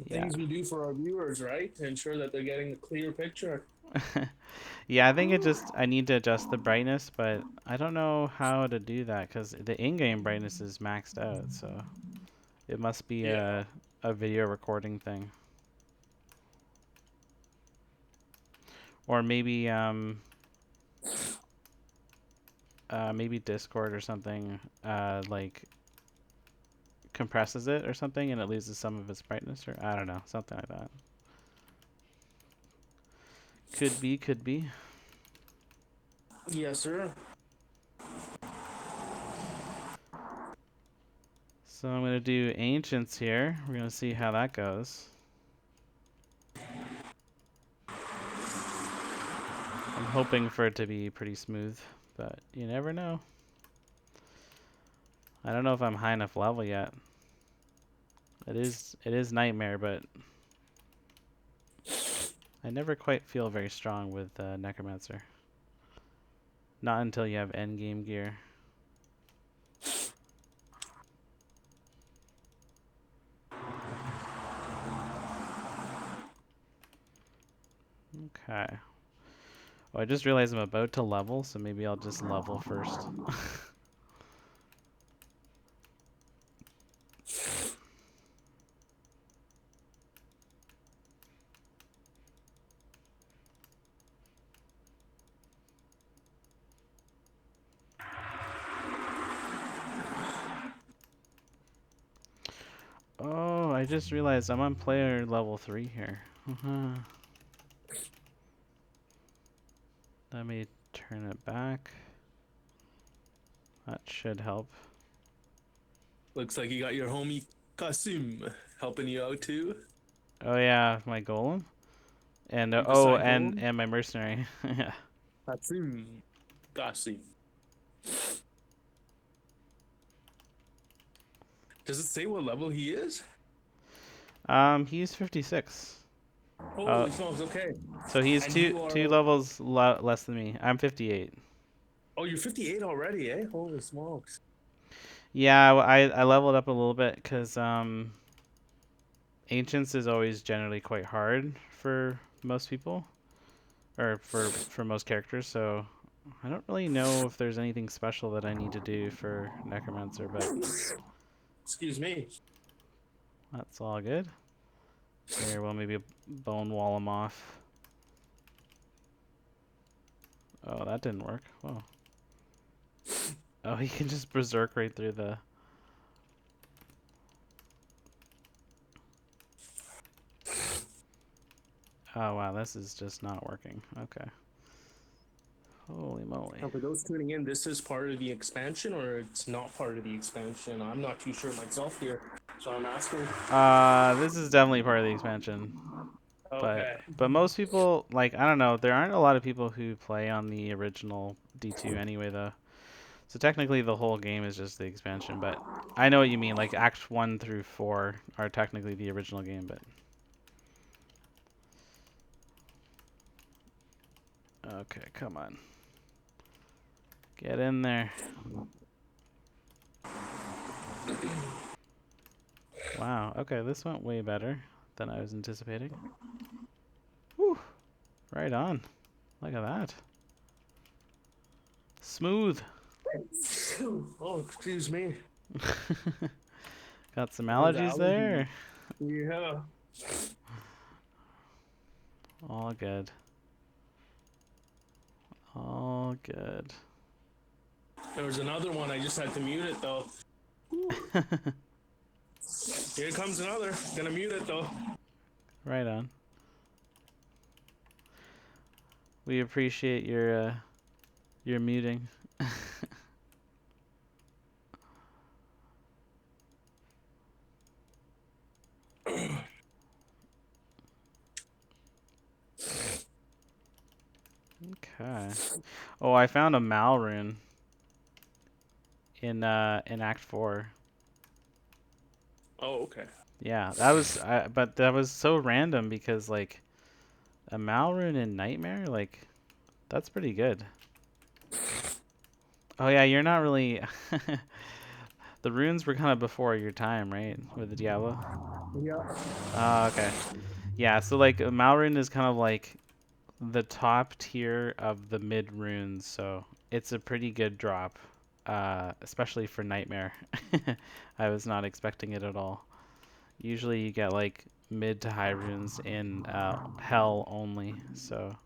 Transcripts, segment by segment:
Yeah. things we do for our viewers, right? To ensure that they're getting a clear picture. Yeah, I think I need to adjust the brightness, but I don't know how to do that because the in-game brightness is maxed out, so it must be Yeah. a video recording thing. Or maybe Discord or something like compresses it or something and it loses some of its brightness, or I don't know, something like that. Could be, could be. Yes, sir. So I'm gonna do ancients here. We're gonna see how that goes. I'm hoping for it to be pretty smooth, but you never know. I don't know if I'm high enough level yet. It is nightmare, but I never quite feel very strong with necromancer. Not until you have endgame gear. Okay. Oh, I just realized I'm about to level, so maybe I'll just level first. Oh, I just realized I'm on player level 3 here. Let me turn it back. That should help. Looks like you got your homie Kasim helping you out too. Oh yeah, my golem. And You decide and home. my mercenary. Yeah. Kasim. Kasim. Does it say what level he is? He's 56. Holy smokes, okay. So he's And two you two are, levels less than me. I'm 58. oh, you're 58 already, eh? Holy smokes. Yeah, I leveled up a little bit because ancients is always generally quite hard for most people, or for most characters. So I don't really know if there's anything special that I need to do for necromancer, but Excuse me. that's all good. Here, well, maybe bone wall him off. Oh, that didn't work. Whoa. Oh, he can just berserk right through the. Oh wow, this is just not working. Okay. Holy moly. Now, for those tuning in, this is part of the expansion or it's not part of the expansion? I'm not too sure myself here, so I'm asking. This is definitely part of the expansion, but Okay. most people like I don't know. There aren't a lot of people who play on the original D2 anyway, though. So technically, the whole game is just the expansion. But I know what you mean. Like Act 1 through 4 are technically the original game, but okay, come on, get in there. Wow. Okay, this went way better than I was anticipating. Whew. Right on. Look at that. Smooth. Oh, excuse me. Got some Those allergies allergies. there. Yeah. All good. All good. There was another one. I just had to mute it though. Here comes another. Gonna mute it though. Right on. We appreciate your muting. Okay. Oh, I found a Mal rune in Act 4. Oh, okay. Yeah, that was but that was so random because like a Mal rune in Nightmare, like that's pretty good. Oh yeah, you're not really the runes were kind of before your time, right? With the Diablo. Yeah. Okay. Yeah. So like Malrune is kind of like the top tier of the mid runes, so it's a pretty good drop, especially for Nightmare. I was not expecting it at all. Usually you get like mid to high runes in Hell only, so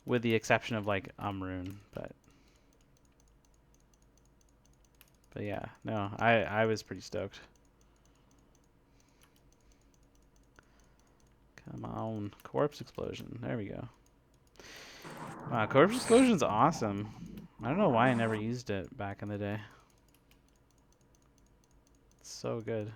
with the exception of like Umrune, but yeah, no, I was pretty stoked. Come on, corpse explosion. There we go. Wow, corpse explosion's awesome. I don't know why I never used it back in the day. It's so good.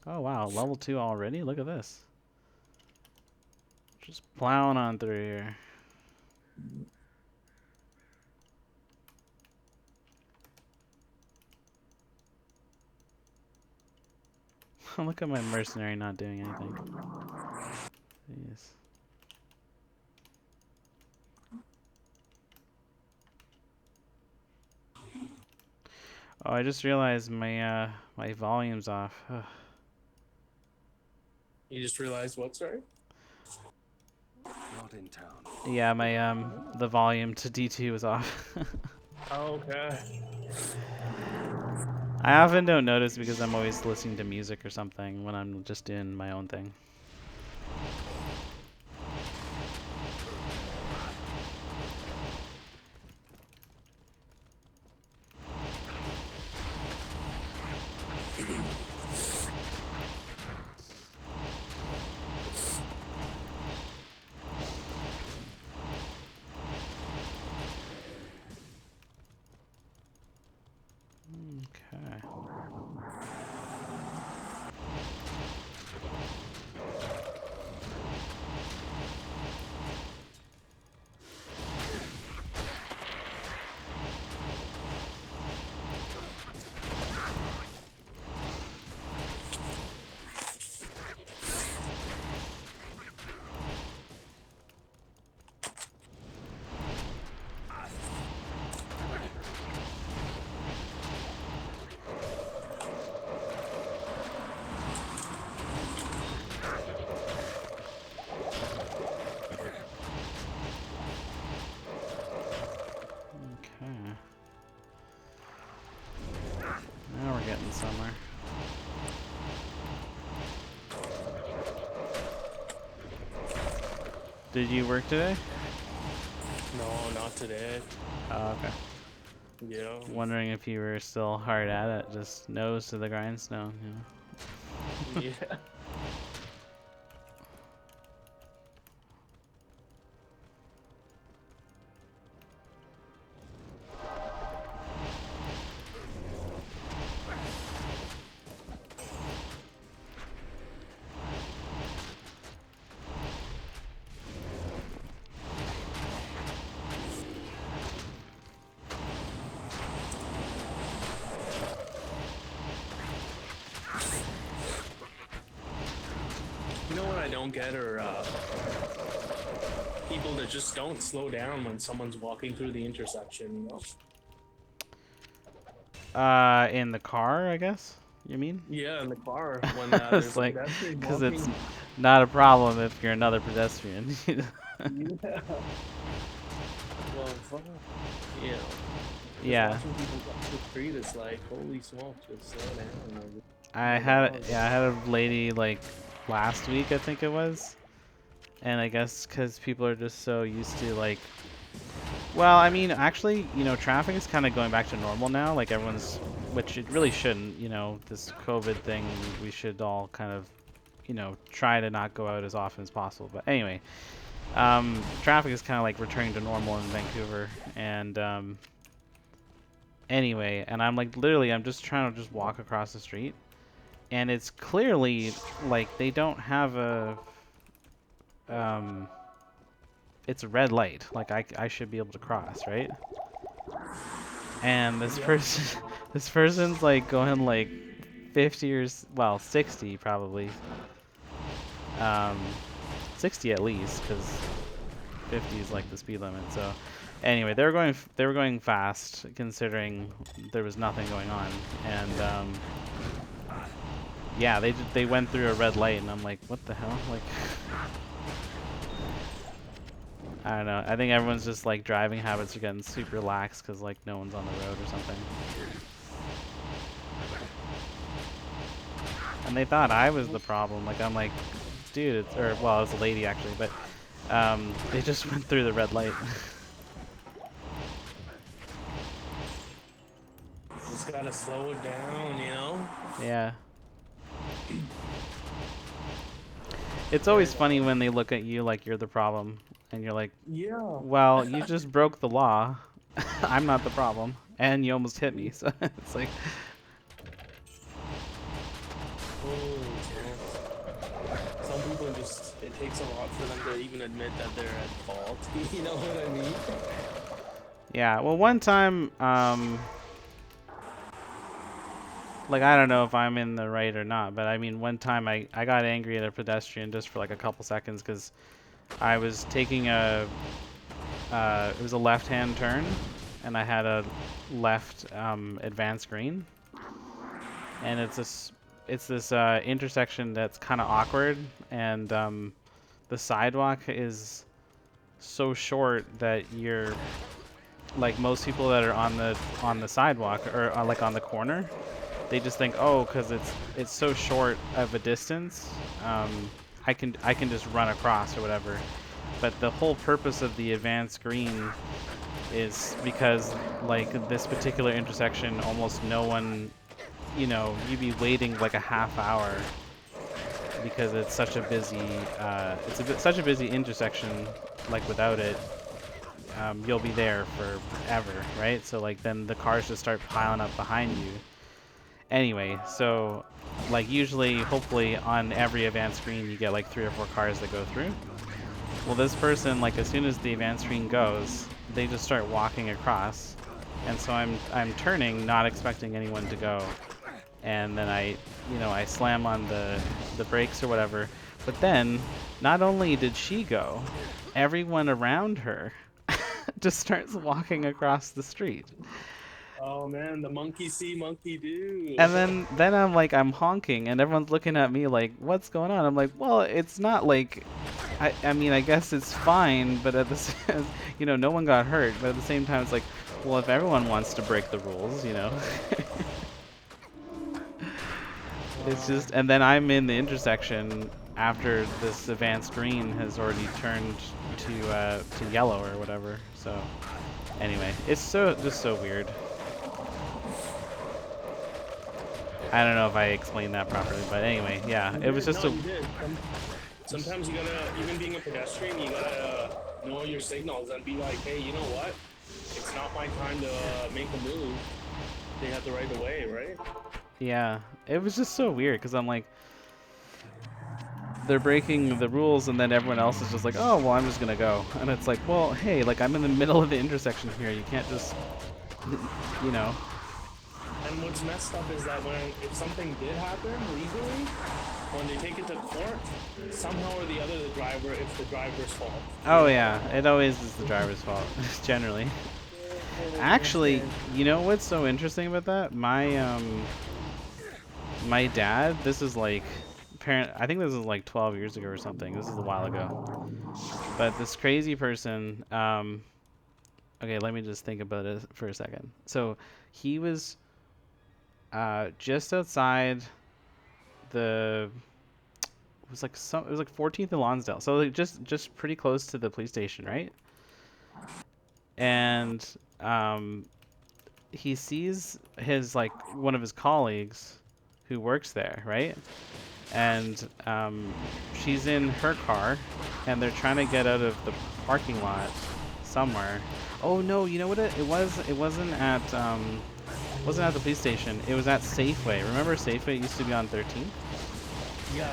Oh wow, level 2 already? Look at this. Just plowing on through here. Look at my mercenary not doing anything. Jeez. Oh, I just realized my volume's off. Ugh. You just realized what? Sorry. Not in town. Yeah, my the volume to D2 was off. Okay. I often don't notice because I'm always listening to music or something when I'm just doing my own thing. Okay. Okay. Now we're getting somewhere. Did you work today? No, not today. Oh, okay. Yeah. Wondering if you were still hard at it, just nose to the grindstone, Yeah. You know what I don't get are people that just don't slow down when someone's walking through the intersection. You know? In the car, I guess, you mean? Yeah, in the car when It's there's a like, pedestrian because it's walking. not a problem if you're another pedestrian. Yeah. Well, fuck. You know, just Yeah, watching people cross the street is like, holy smokes, just slow down. Like, I slow had down. yeah I had a lady like last week I think it was, and I guess because people are just so used to like, well, I mean actually traffic is kind of going back to normal now. Like everyone's, which it really shouldn't. This COVID thing, we should all kind of try to not go out as often as possible. But anyway, traffic is kind of like returning to normal in Vancouver, and anyway, and I'm like literally I'm just trying to just walk across the street, and it's clearly like they don't have a um it's a red light. Like I should be able to cross, right? And this Yep. person, this person's like going like 50 or well 60 probably, 60 at least, because 50 is like the speed limit. So anyway, they were going fast considering there was nothing going on, and yeah, they went through a red light, and I'm like, what the hell? Like, I don't know. I think everyone's just like driving habits are getting super lax because like no one's on the road or something. And they thought I was the problem. Like I'm like, dude, it's, or well, it was a lady actually, but they just went through the red light. Just gotta slow it down, you know. Yeah. It's always funny when they look at you like you're the problem, and you're like, Yeah. well, you just broke the law. I'm not the problem, and you almost hit me. So it's like, Some people just, it takes a lot for them to even admit that they're at fault. You know what I mean? yeah. Well, one time, like I don't know if I'm in the right or not, but I mean, one time I got angry at a pedestrian just for like a couple seconds because I was taking it was a left-hand turn, and I had a left advance green, and it's this intersection that's kind of awkward, and the sidewalk is so short that you're like most people that are on the sidewalk or like on the corner, they just think, oh, because it's so short of a distance, I can just run across or whatever. But the whole purpose of the advanced green is because like this particular intersection, almost no one, you know, you'd be waiting like a half hour because it's such a busy, such a busy intersection. Like without it, you'll be there forever, right? So like then the cars just start piling up behind you. Anyway, so like usually, hopefully on every advanced screen you get like 3 or 4 cars that go through. Well, this person, like as soon as the advanced screen goes, they just start walking across, and so I'm turning, not expecting anyone to go, and then I slam on the brakes or whatever. But then, not only did she go, everyone around her just starts walking across the street. Oh man, the monkey see, monkey do. And then I'm honking, and everyone's looking at me like, what's going on? I'm like, well, it's not like, I mean, I guess it's fine, but at the same, no one got hurt. But at the same time, it's like, well, if everyone wants to break the rules, it's just, and then I'm in the intersection after this advanced green has already turned to yellow or whatever. So anyway, it's just so weird. I don't know if I explained that properly, but anyway, yeah, it was just No, you did. Sometimes you gotta, even being a pedestrian, you gotta know your signals and be like, hey, you know what? It's not my time to make a move. They have the right of way, right? Yeah, it was just so weird because I'm like, they're breaking the rules, and then everyone else is just like, oh, well, I'm just gonna go, and it's like, well, hey, like I'm in the middle of the intersection here. You can't just, you know. And what's messed up is that if something did happen legally, when they take it to court, somehow or the other, it's the driver's fault. Oh yeah, it always is the driver's fault, generally. Actually, you know what's so interesting about that? My dad, this is like, I think this is like 12 years ago or something. This is a while ago. But this crazy person, okay, let me just think about it for a second. So he was just outside the, it was like 14th and Lonsdale. So like just pretty close to the police station, right? And he sees his like one of his colleagues who works there, right? And she's in her car, and they're trying to get out of the parking lot somewhere. Oh no, you know what it was? It wasn't at the police station. It was at Safeway. Remember Safeway used to be on 13th? Yeah.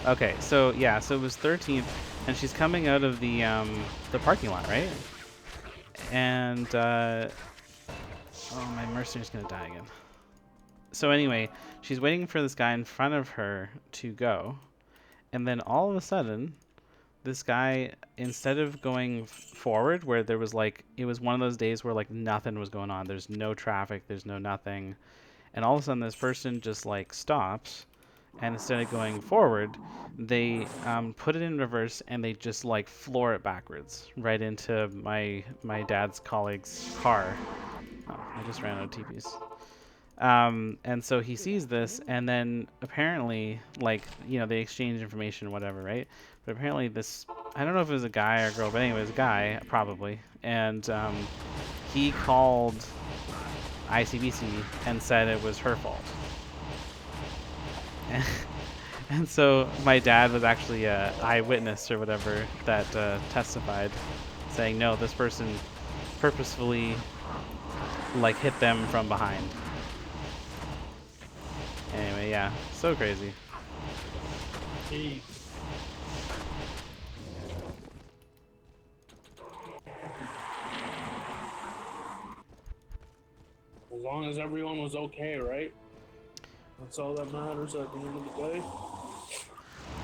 Okay, so yeah, so it was 13th, and she's coming out of the parking lot, right? And oh, my mercenary's gonna die again. So anyway, she's waiting for this guy in front of her to go, and then all of a sudden, this guy, instead of going forward, where there was like, it was one of those days where like nothing was going on. There's no traffic, there's no nothing, and all of a sudden this person just like stops, and instead of going forward, they put it in reverse and they just like floor it backwards right into my dad's colleague's car. Oh, I just ran out of TPs. And so he sees this, and then apparently, like, you know, they exchange information, whatever, right? But apparently this, I don't know if it was a guy or a girl, but anyway, it was a guy, probably. And he called ICBC and said it was her fault. And so my dad was actually a eyewitness or whatever that testified, saying, no, this person purposefully, like, hit them from behind. Anyway, yeah, so crazy. Hey. As long as everyone was okay, right? That's all that matters at the end of the day.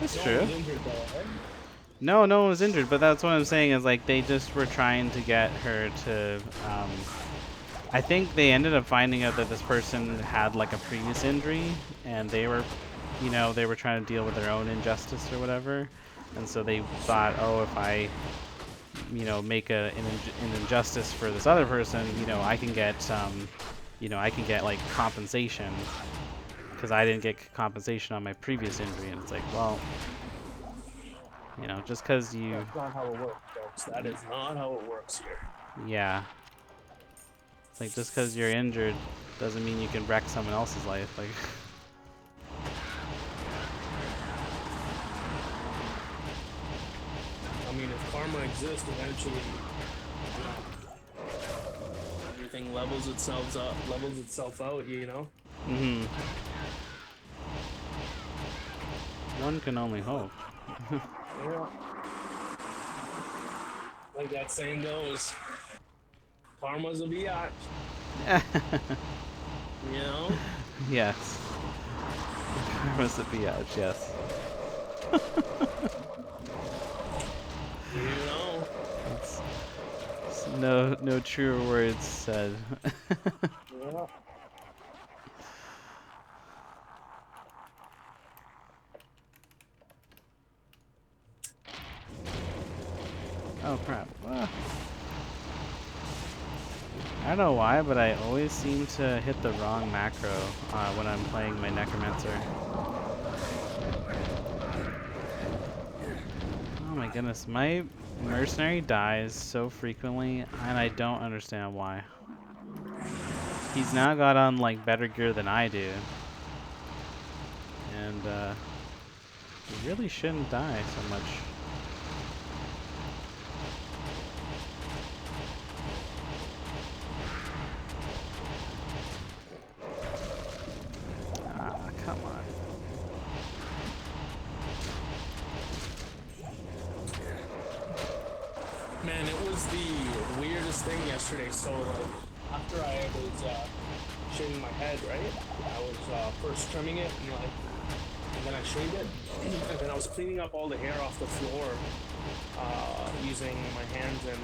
That's No true. one was injured though, right? No, no one was injured, but that's what I'm saying is like they just were trying to get her to. I think they ended up finding out that this person had like a previous injury, and they were, you know, they were trying to deal with their own injustice or whatever, and so they thought, oh, if I, you know, make an injustice for this other person, you know, I can get, you know, I can get like compensation because I didn't get compensation on my previous injury, and it's like, well. You know, just because you... That's not how it works, folks. That is not how it works here. Yeah. Like, just because you're injured doesn't mean you can wreck someone else's life. Like... I mean, if karma exists, eventually, you know, everything levels itself out, you know? Mm-hmm. One can only hope. Yeah. Like that saying goes, karma's a biatch. You know? Yes. Karma's a biatch, yes. You know? It's no truer words said. Yeah. Oh crap. I don't know why, but I always seem to hit the wrong macro when I'm playing my Necromancer. Oh my goodness, my mercenary dies so frequently, and I don't understand why. He's now got on like better gear than I do. And he really shouldn't die so much. Come on. Man, it was the weirdest thing yesterday. So, like, after I was shaving my head, right? I was first trimming it, and then I shaved it, and then I was cleaning up all the hair off the floor using my hands and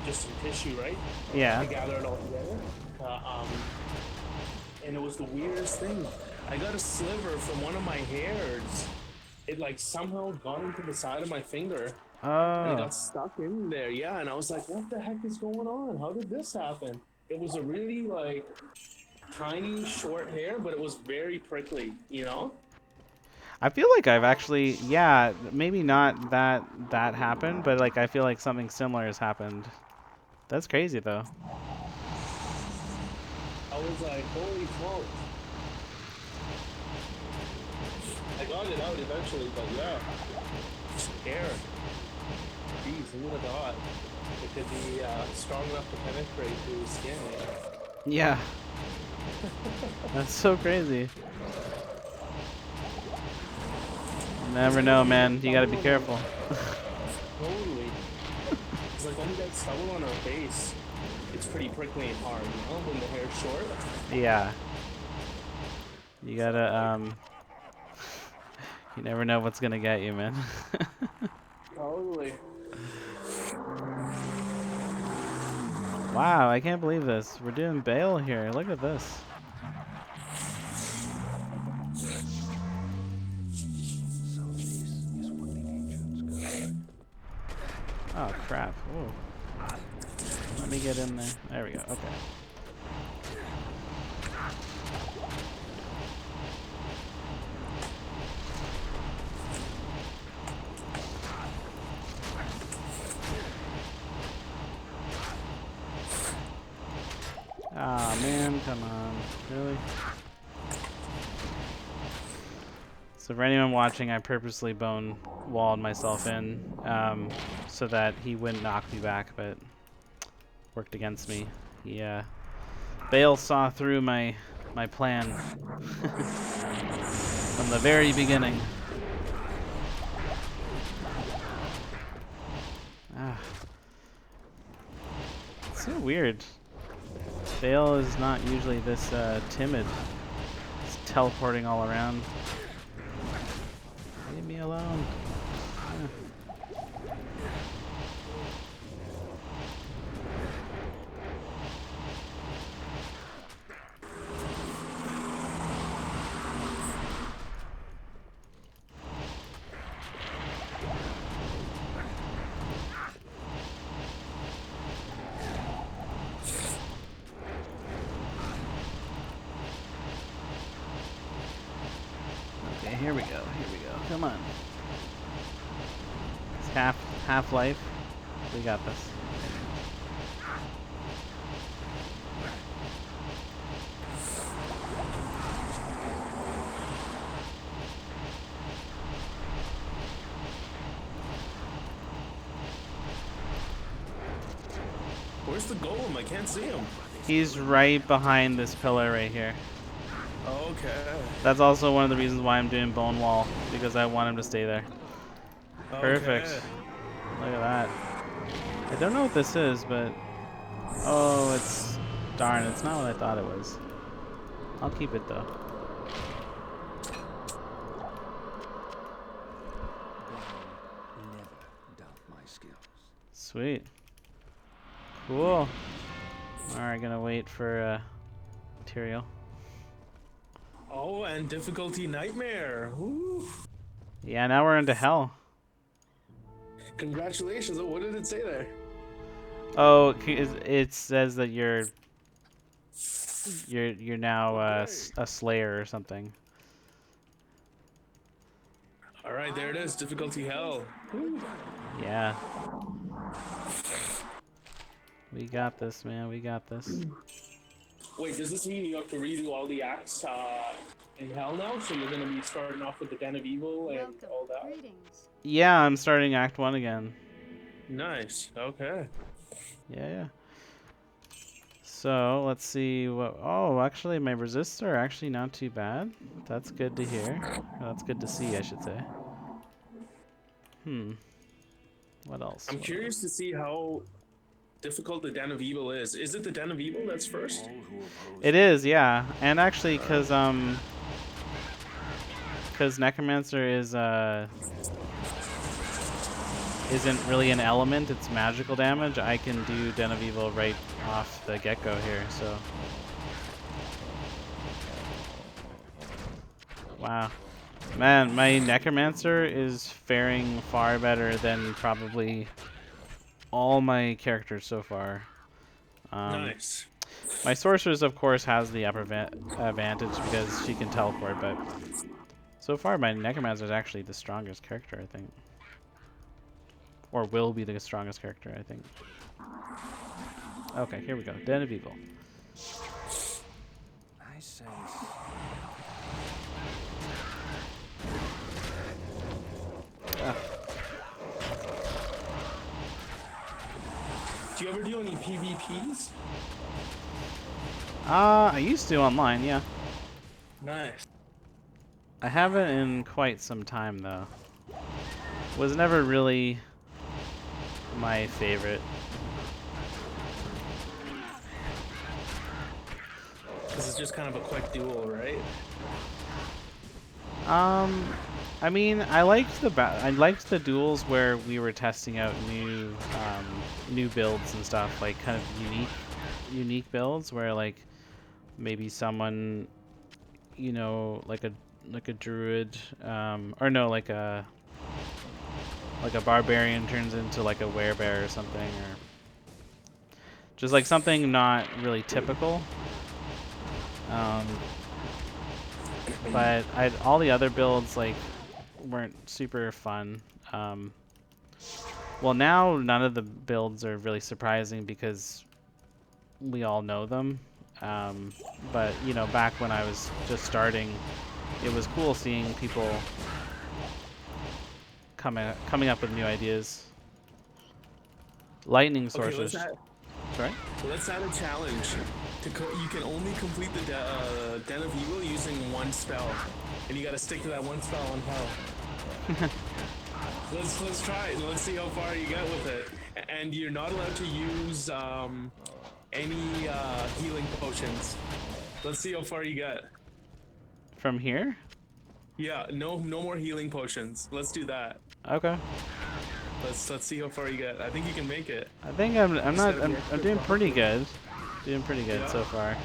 just some tissue, right? Yeah. To gather it all together. And it was the weirdest thing. I got a sliver from one of my hairs. It like somehow got into the side of my finger. And it Oh. got stuck in there, yeah. And I was like, what the heck is going on? How did this happen? It was a really like tiny short hair, but it was very prickly, you know? I feel like I've actually, yeah, maybe not that happened, but like I feel like something similar has happened. That's crazy though. I was like, holy smokes. I got it out eventually, but yeah. Hair. Jeez, who would have thought it could be strong enough to penetrate through skin? Yeah. That's so crazy. You never know, man. You gotta be careful. Totally. It's like when you get stubble on our face, it's pretty prickly and hard, you know, when the hair's short. Yeah. You gotta, you never know what's gonna get you, man. Totally. Wow, I can't believe this. We're doing Bale here. Look at this. Oh, crap. Ooh. Let me get in there. There we go. Okay. Ah, man, come on. Really? So for anyone watching, I purposely bone walled myself in so that he wouldn't knock me back, but worked against me. He, Bale saw through my plan from the very beginning. Ah. It's so weird. Bale is not usually this timid. He's teleporting all around. Leave me alone. Okay, here we go. Here we go. Come on. It's half-life. We got this. Where's the golem? I can't see him. He's right behind this pillar right here. Okay. That's also one of the reasons why I'm doing Bone Wall, because I want him to stay there. Perfect. Okay. Look at that. I don't know what this is, but... Oh, it's... Darn, it's not what I thought it was. I'll keep it, though. Sweet. Cool. Alright, gonna wait for material. Oh, and difficulty nightmare. Woo. Yeah, now we're into hell. Congratulations. What did it say there? Oh, it says that you're now a slayer or something. All right, there it is. Difficulty hell. Woo. Yeah. We got this, man. We got this. Wait, does this mean you have to redo all the acts in hell now? So you're gonna be starting off with the Den of Evil and all that? Yeah, I'm starting Act 1 again. Nice. Okay. Yeah. So, let's see what... Oh, actually, my resists are actually not too bad. That's good to hear. Well, that's good to see, I should say. What else? I'm curious to see how difficult the Den of Evil is. Is it the Den of Evil that's first? It is, yeah. And actually, because Necromancer is isn't really an element, it's magical damage, I can do Den of Evil right off the get-go here, so... Wow. Man, my Necromancer is faring far better than probably all my characters so far. Nice. My Sorceress, of course, has the upper advantage because she can teleport, but so far my Necromancer is actually the strongest character, I think. Or will be the strongest character, I think. Okay, here we go. Den of Evil. I sense. Do you ever do any PvPs? I used to online, yeah. Nice. I haven't in quite some time, though. Was never really my favorite. Because it's just kind of a quick duel, right? I mean, I liked the duels where we were testing out new builds and stuff, like kind of unique builds where like maybe someone, like a druid, or no, like a barbarian turns into like a werebear or something, or just like something not really typical. Um, but all the other builds like weren't super fun. Um, well, now none of the builds are really surprising because we all know them. Um, but back when I was just starting, it was cool seeing people coming up with new ideas. Lightning Okay, sources. Sorry. let's add a challenge. You can only complete the Den of Evil using one spell, and you gotta stick to that one spell on hell. Let's try it. Let's see how far you get with it. And you're not allowed to use any healing potions. Let's see how far you get. From here? Yeah, no more healing potions. Let's do that. Okay. Let's see how far you get. I think you can make it. I think I'm Just not gotta be I'm extra doing pretty cautious. good. Doing pretty good Yeah. so far.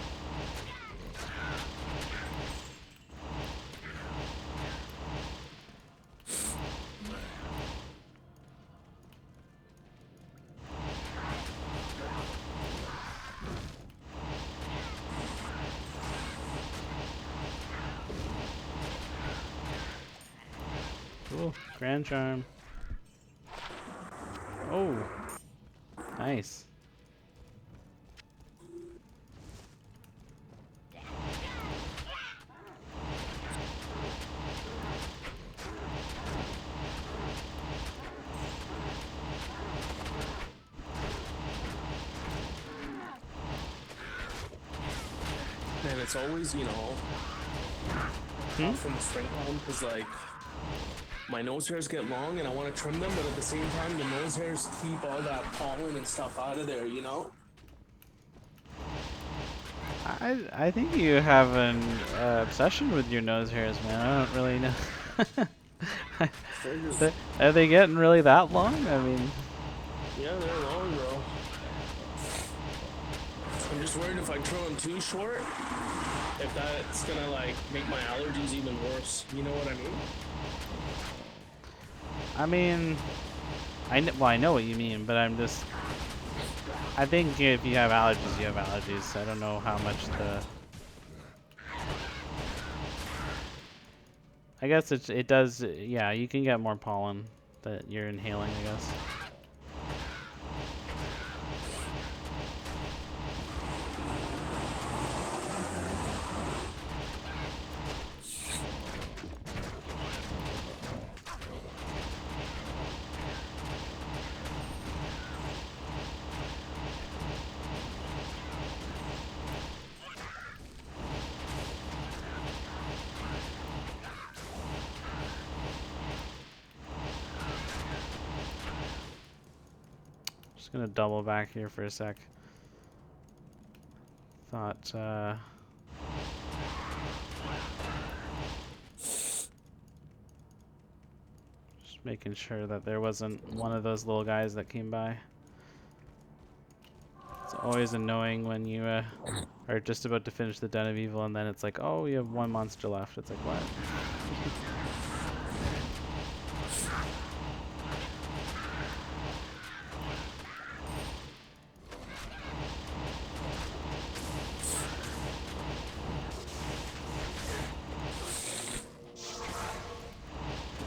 Cool. Grand charm. Oh. Nice. And it's always, tough in the springtime because like my nose hairs get long and I want to trim them, but at the same time the nose hairs keep all that pollen and stuff out of there. I think you have an obsession with your nose hairs, man. I don't really know. They're just, Are they getting really that long? I mean, yeah, they're long, bro. I'm just worried if I trim them too short, if that's gonna like make my allergies even worse. You know what I mean? I know what you mean, but I think if you have allergies, you have allergies. I don't know how much I guess it does. Yeah, you can get more pollen that you're inhaling, I guess. Just gonna double back here for a sec. Thought, just making sure that there wasn't one of those little guys that came by. It's always annoying when you are just about to finish the Den of Evil and then it's like, oh, you have one monster left. It's like, what?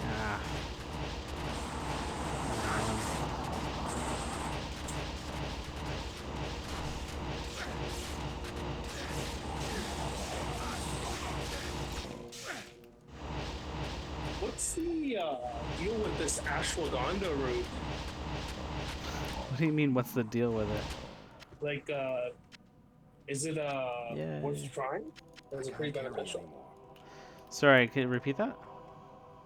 Ah. What's the deal with this ashwagandha root? What do you mean, what's the deal with it? Like, is it Yeah. worth trying? Or is it pretty beneficial? Sorry, can you repeat that?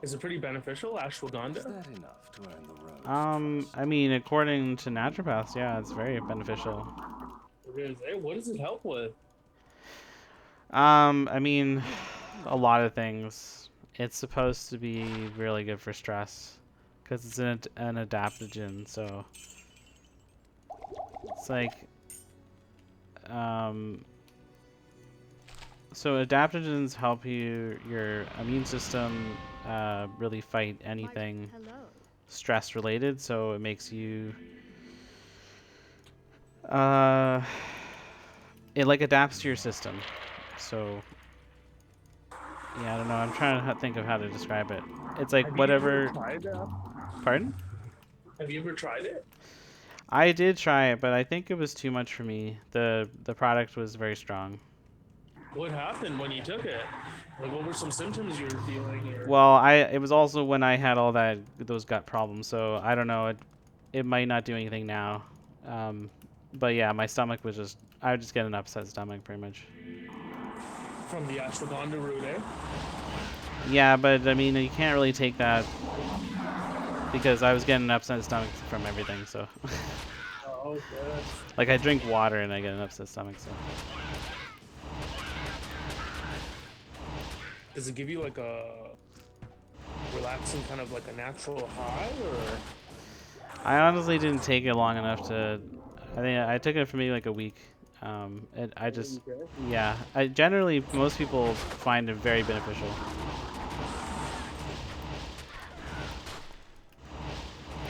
Is it pretty beneficial, ashwagandha? Is that enough to earn the rose? I mean, according to naturopaths, yeah, it's very beneficial. It is. Hey, what does it help with? I mean, a lot of things. It's supposed to be really good for stress because it's an adaptogen, so it's like, um, so adaptogens help your immune system really fight anything stress related, so it makes you uh, it like adapts to your system. So yeah, I don't know. I'm trying to think of how to describe it. It's like Have you ever whatever. tried Pardon? Have you ever tried it? I did try it, but I think it was too much for me. The product was very strong. What happened when you took it? Like, what were some symptoms you were feeling? Or Well, it was also when I had all those gut problems, so I don't know. It might not do anything now. Um, but yeah, my stomach was just I would just get an upset stomach pretty much. from the ashwagandha root, eh? Yeah, but I mean you can't really take that because I was getting an upset stomach from everything. So Oh, okay. like I drink water and I get an upset stomach. So Does it give you like a relaxing kind of like a natural high, or? I honestly didn't take it long enough to. I think I took it for maybe like a week. I just, yeah. I generally most people find it very beneficial.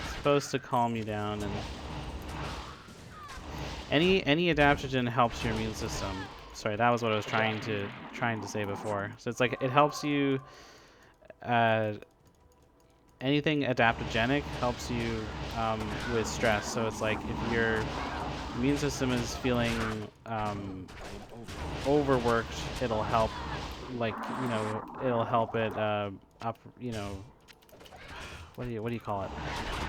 It's supposed to calm you down, and any adaptogen helps your immune system. Sorry, that was what I was trying to say before. So it's like it helps you. Uh, Anything adaptogenic helps you with stress. So it's like if your immune system is feeling overworked, it'll help, like, it'll help it up, what do you call it?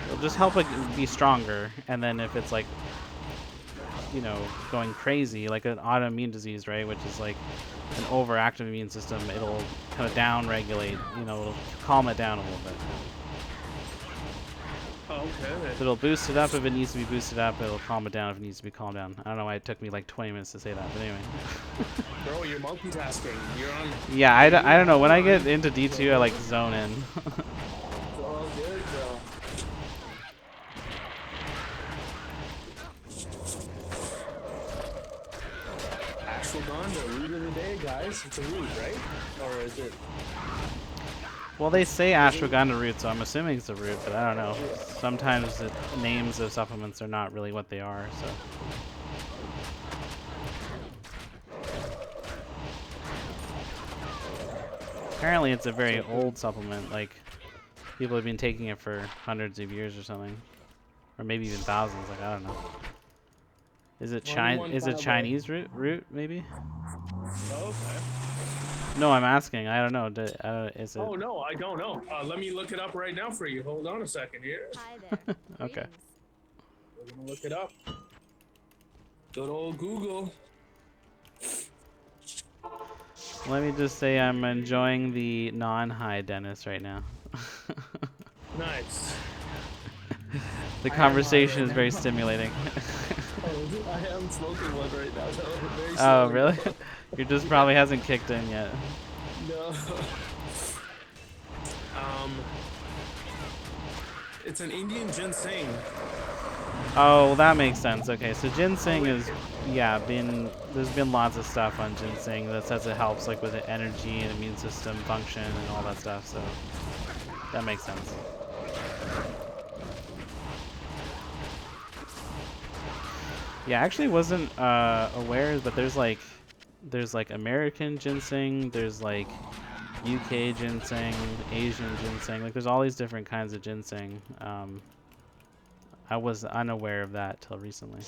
It'll just help it be stronger. And then if it's like, going crazy, like an autoimmune disease, right, which is like an overactive immune system, it'll kind of down regulate, it'll calm it down a little bit. Okay. So it'll boost it up if it needs to be boosted up. It'll calm it down if it needs to be calmed down. I don't know why it took me like 20 minutes to say that, but anyway. Bro, you're multitasking. You're on. Yeah, I don't know. When I get into D2, I like zone in. It's all good, bro. Ashwagandha, root of the day, guys. It's a root, right? Or is it? Well, they say ashwagandha root, so I'm assuming it's a root, but I don't know. Sometimes the names of supplements are not really what they are, so. Apparently it's a very old supplement, like people have been taking it for hundreds of years or something. Or maybe even thousands, like I don't know. Is it Chinese root maybe? Oh, okay. No, I'm asking. I don't know. Is it? Oh no, I don't know. Let me look it up right now for you. Hold on a second here. Hi there. Okay. We're gonna look it up. Good old Google. Let me just say I'm enjoying the non-high Dennis right now. Nice. The conversation is very stimulating. Oh, I am smoking one right now. So very Oh, slowly. really? Your just probably hasn't kicked in yet. No. It's an Indian ginseng. Oh, well, that makes sense. Okay, so ginseng is, yeah, there's been lots of stuff on ginseng that says it helps like with the energy and immune system function and all that stuff. So that makes sense. Yeah, I actually wasn't aware, but there's like American ginseng, there's like UK ginseng, Asian ginseng. Like there's all these different kinds of ginseng. I was unaware of that till recently.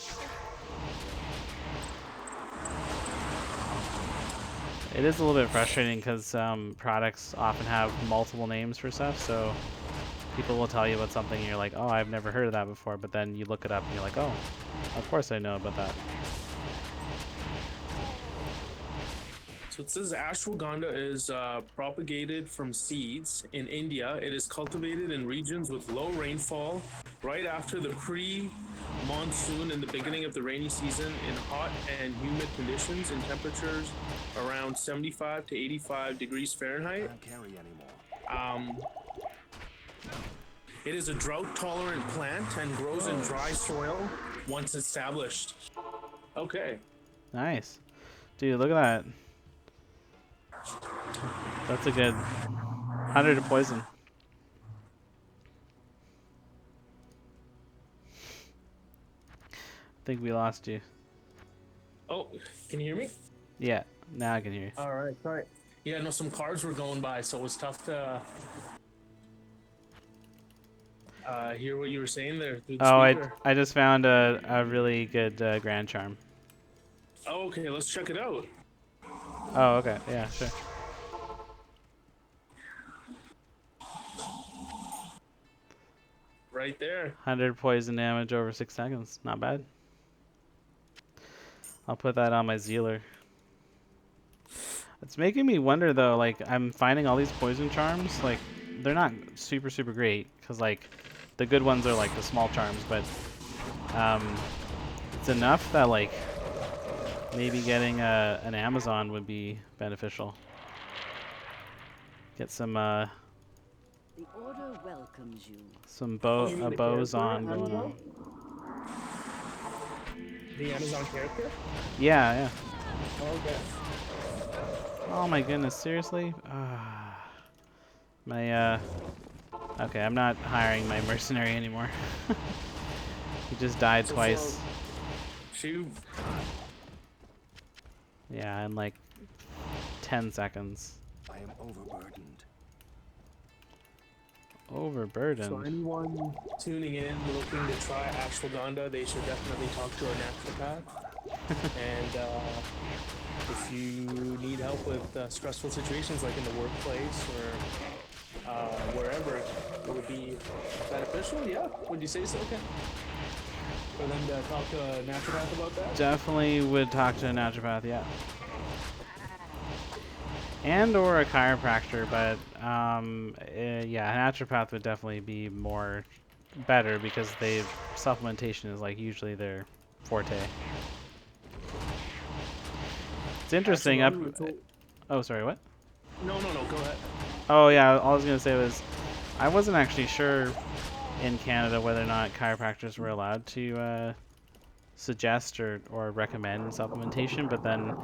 It is a little bit frustrating because products often have multiple names for stuff, so people will tell you about something and you're like, oh, I've never heard of that before, but then you look it up and you're like, oh, of course I know about that. So it says ashwagandha is propagated from seeds in India. It is cultivated in regions with low rainfall right after the pre-monsoon and the beginning of the rainy season in hot and humid conditions in temperatures around 75 to 85 degrees Fahrenheit. Can't carry anymore. Um, it is a drought-tolerant plant and grows in dry soil once established. Okay. Nice. Dude, look at that. That's a good 100 to poison. I think we lost you. Oh, can you hear me? Yeah, now I can hear you. All right, sorry. Yeah, no, some cars were going by, so it was tough to hear what you were saying there through the Oh, speaker. I just found a really good Grand Charm. Oh, okay, let's check it out. Oh, okay. Yeah, sure. Right there. 100 poison damage over 6 seconds. Not bad. I'll put that on my Zealer. It's making me wonder though, like I'm finding all these poison charms, like they're not super great because like the good ones are like the small charms, but it's enough that like maybe getting an Amazon would be beneficial. Get some The order welcomes you. some Oh, you mean the bows character, on going Amazon? on. The Amazon character? Yeah, yeah. Oh, okay. Oh my goodness, seriously? My okay, I'm not hiring my mercenary anymore. He just died So twice. Shoot. Yeah, in like 10 seconds. I am overburdened. Overburdened. So anyone tuning in looking to try ashwagandha, they should definitely talk to a naturopath. And if you need help with stressful situations like in the workplace or wherever it would be beneficial, yeah. Would you say so, Ken? For them to talk to a naturopath about that? Definitely would talk to a naturopath, yeah. And or a chiropractor, but yeah, a naturopath would definitely be more better because supplementation is like usually their forte. It's interesting. Oh, sorry, what? No, go ahead. Oh yeah, all I was gonna say was I wasn't actually sure in Canada whether or not chiropractors were allowed to suggest or recommend supplementation, but then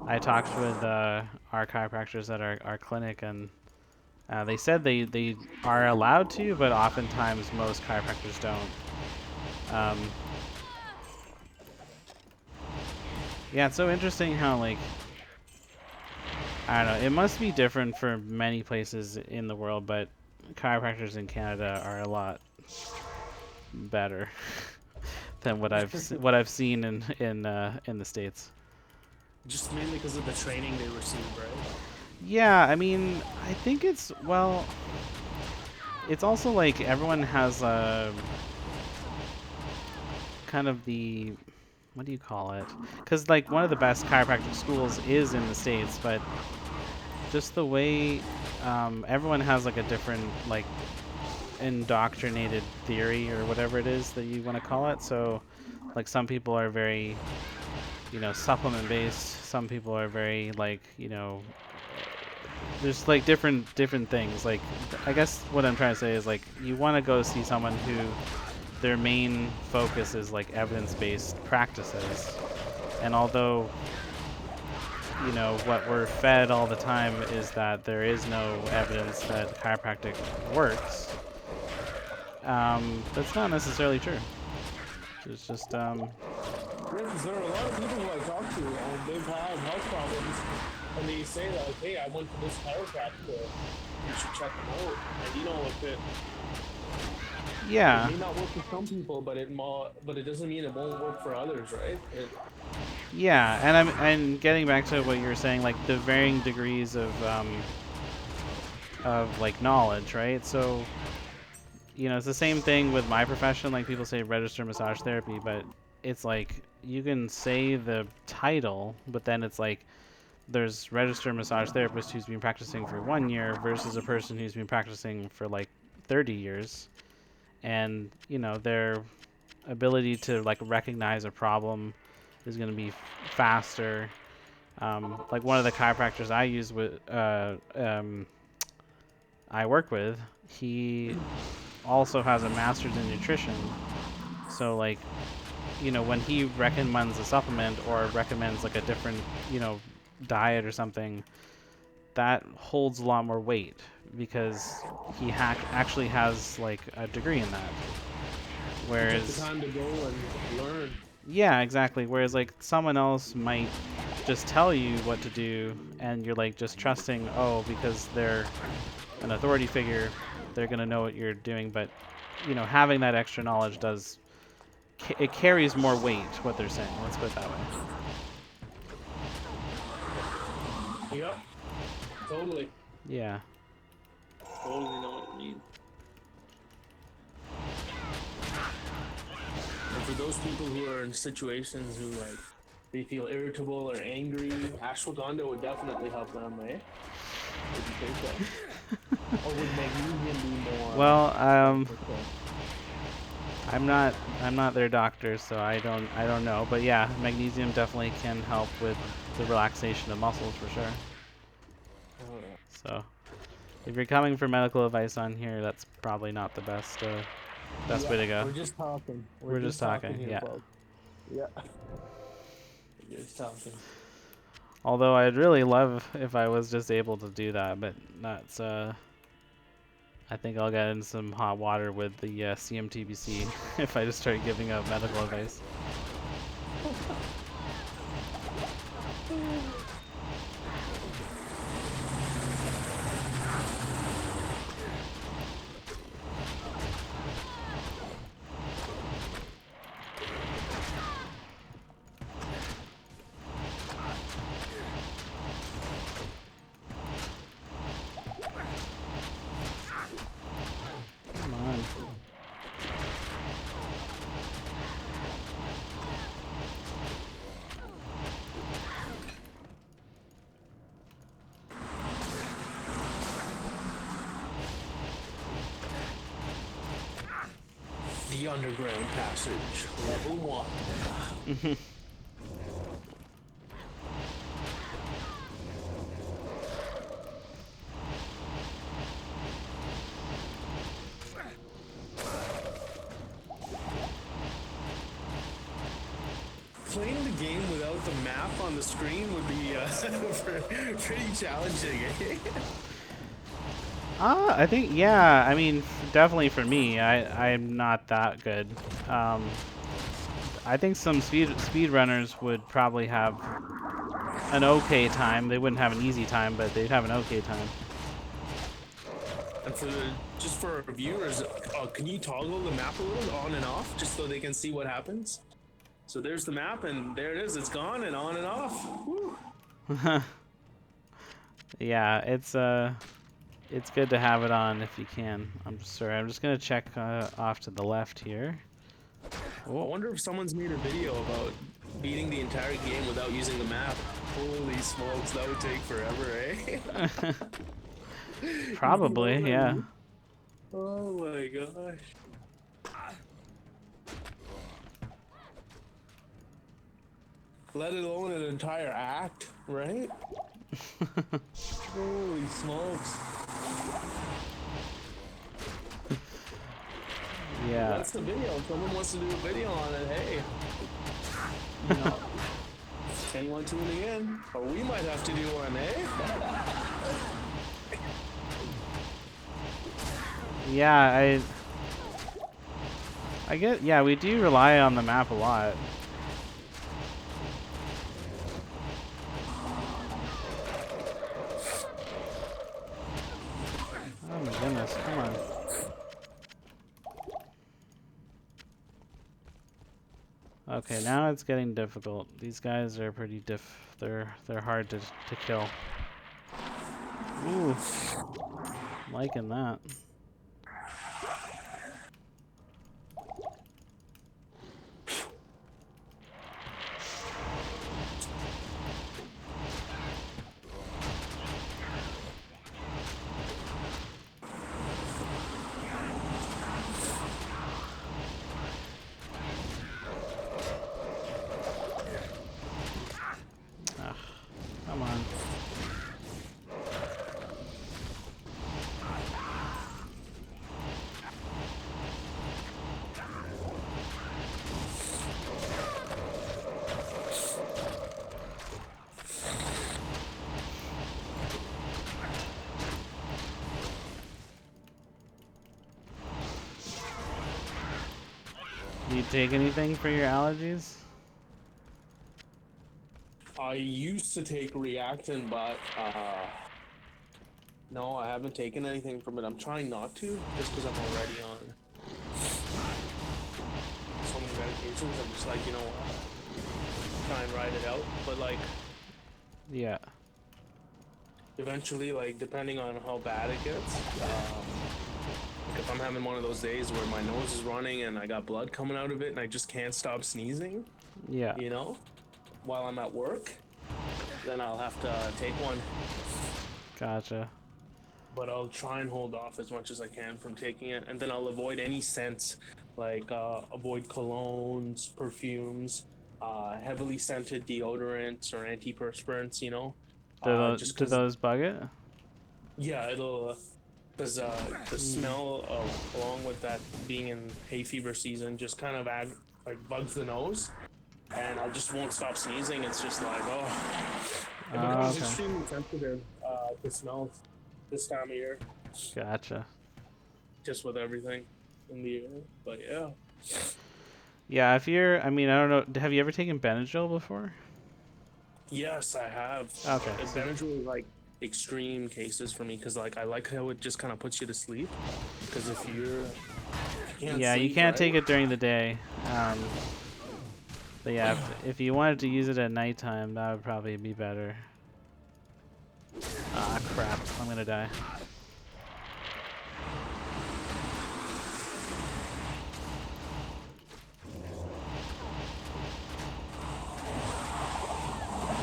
I talked with our chiropractors at our clinic, and they said they are allowed to, but oftentimes most chiropractors don't. Yeah, it's so interesting how like I don't know, it must be different for many places in the world, but chiropractors in Canada are a lot better than what I've seen in the States. Just mainly because of the training they receive, right? Yeah, I mean, I think it's well, it's also like everyone has kind of the what do you call it? Because like one of the best chiropractic schools is in the States, but just the way everyone has like a different like indoctrinated theory or whatever it is that you want to call it. So like some people are very supplement based, some people are very like there's like different things. Like I guess what I'm trying to say is like you want to go see someone who their main focus is like evidence-based practices, and although what we're fed all the time is that there is no evidence that chiropractic works, that's not necessarily true. It's just There are a lot of people who I talk to, and they've had health problems, and they say like, "Hey, I went to this chiropractor. You should check them out." And if it yeah. may not work for some people, but it doesn't mean it won't work for others, right? Yeah, and getting back to what you were saying, like the varying degrees of like knowledge, right? So it's the same thing with my profession. Like people say registered massage therapy, but it's like you can say the title, but then it's like there's registered massage therapists who's been practicing for 1 year versus a person who's been practicing for like 30 years, and their ability to like recognize a problem is going to be faster. Like one of the chiropractors I use with I work with, he also has a master's in nutrition. So like, when he recommends a supplement or recommends like a different, diet or something, that holds a lot more weight because he actually has like a degree in that. You took the Whereas, time to go and learn. yeah, exactly. Whereas like someone else might just tell you what to do, and you're like just trusting, oh, because they're an authority figure, they're gonna know what you're doing. But having that extra knowledge it carries more weight what they're saying. Let's put it that way. Yep. Totally. Yeah. Totally know what you mean. And for those people who are in situations who like they feel irritable or angry, ashwagandha would definitely help them, eh? Would you think so? Or would magnesium be more? Well, Okay. I'm not their doctor, so I don't know. But yeah, magnesium definitely can help with the relaxation of muscles for sure. Oh, yeah. So if you're coming for medical advice on here, that's probably not the best way to go. We're just talking. We're just talking, here, yeah. folks. Yeah. We're just talking. Although I'd really love if I was just able to do that, but that's I think I'll get in some hot water with the CMTBC if I just start giving out medical advice. Come on. The underground passage, level 1. Playing the game without the map on the screen would be pretty challenging, eh? I think, yeah, I mean, definitely for me, I'm not that good. I think some speed runners would probably have an okay time. They wouldn't have an easy time, but they'd have an okay time. And just for our viewers, can you toggle the map a little on and off just so they can see what happens? So there's the map, and there it is. It's gone and on and off. Woo. Yeah, it's good to have it on if you can. I'm sorry, I'm just gonna check off to the left here. I wonder if someone's made a video about beating the entire game without using the map. Holy smokes, that would take forever, eh? Probably, yeah. Oh my gosh. Let alone an entire act, right? Holy smokes. Yeah. That's the video. If someone wants to do a video on it, hey. You know, anyone tuning in? Or we might have to do one, eh? Yeah, I get, yeah, we do rely on the map a lot. Oh my goodness, come on. Okay, now it's getting difficult. These guys are pretty they're hard to kill. Ooh. Liking that. you take anything for your allergies? I used to take Reactin, but no, I haven't taken anything from it. I'm trying not to, just because I'm already on so many medications. I'm just like, you know what, try and ride it out. But like, Yeah. eventually, like, depending on how bad it gets, like if I'm having one of those days where my nose is running and I got blood coming out of it and I just can't stop sneezing, Yeah. you know, while I'm at work, then I'll have to take one. Gotcha. But I'll try and hold off as much as I can from taking it, and then I'll avoid any scents, like avoid colognes, perfumes, heavily scented deodorants or antiperspirants, you know, just Do because, those bug it? yeah, it'll, because the smell of, along with that being in hay fever season, just kind of like bugs the nose, and I just won't stop sneezing. It's just like, oh, it becomes Okay. extremely sensitive to smells this time of year, Gotcha. just with everything in the air. But yeah, Yeah, if you're, I mean, I don't know, have you ever taken Benadryl before? yes, I have. Okay. And Benadryl is like extreme cases for me because like I like how it just kind of puts you to sleep. Because if you can't Yeah, you sleep, can't right? take it during the day. But yeah, if you wanted to use it at nighttime, that would probably be better. Ah, crap. I'm gonna die.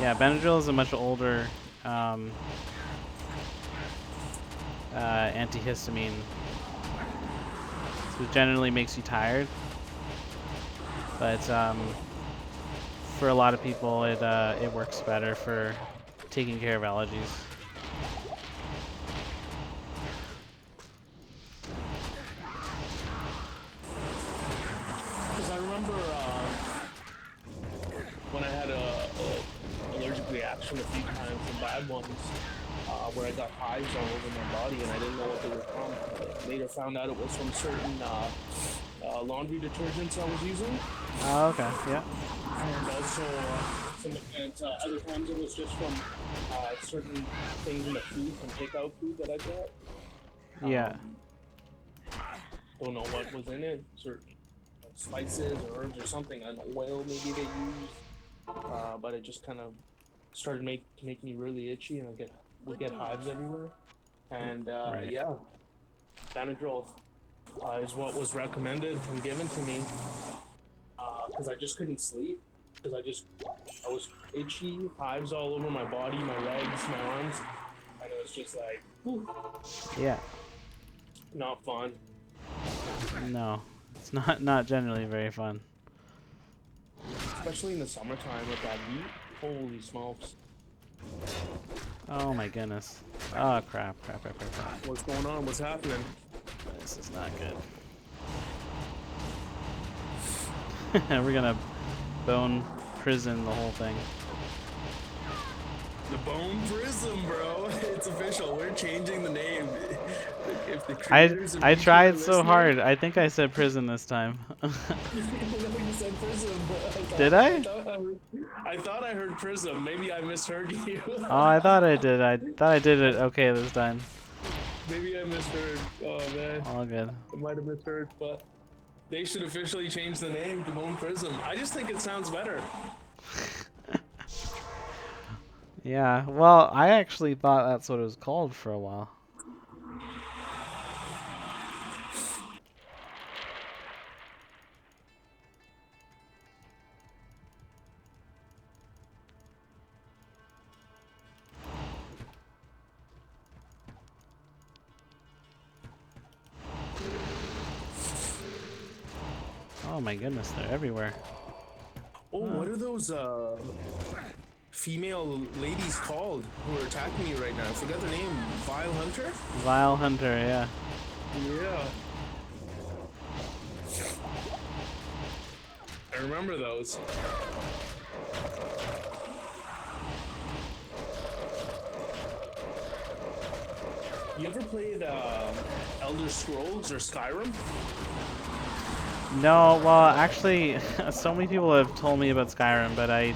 Yeah, Benadryl is a much older antihistamine. So it generally makes you tired. But for a lot of people, it works better for taking care of allergies. Because I remember when I had a allergic reaction a few times, some bad ones, where I got hives all over my body and I didn't know what they were from. Later found out it was from certain laundry detergents I was using, Oh, okay. Yeah. and also other times it was just from certain things in the food, from takeout food that I got. Yeah. Don't know what was in it, certain spices or herbs or something, an oil maybe they used, but it just kind of started to make me really itchy, and would get hives everywhere. And Right. yeah, Benadryl is what was recommended and given to me because I just couldn't sleep because I was itchy, hives all over my body, my legs, my arms, and it was just like, whew, Yeah. not fun. No, it's not generally very fun. Especially in the summertime with that heat. Holy smokes. Oh my goodness. Oh crap! Crap! Crap! Crap! Crap! What's going on? What's happening? This is not good. We're gonna bone prison the whole thing. The Bone Prism, bro. It's official. We're changing the name. If the I creators of I YouTube tried are so listening- hard. I think I said prison this time. No, you said Prism. Did I? I thought I heard Prism. Maybe I misheard you. Oh, I thought I did. I thought I did it okay this time. Maybe I misheard. Oh man, All good. I might have misheard, but they should officially change the name to Bone Prism. I just think it sounds better. Yeah. Well, I actually thought that's what it was called for a while. Oh my goodness, they're everywhere. Oh, what are those female ladies called who are attacking me right now? I forgot their name. Vile Hunter? Vile Hunter, yeah. Yeah. I remember those. You ever played Elder Scrolls or Skyrim? No, well, actually, so many people have told me about Skyrim, but I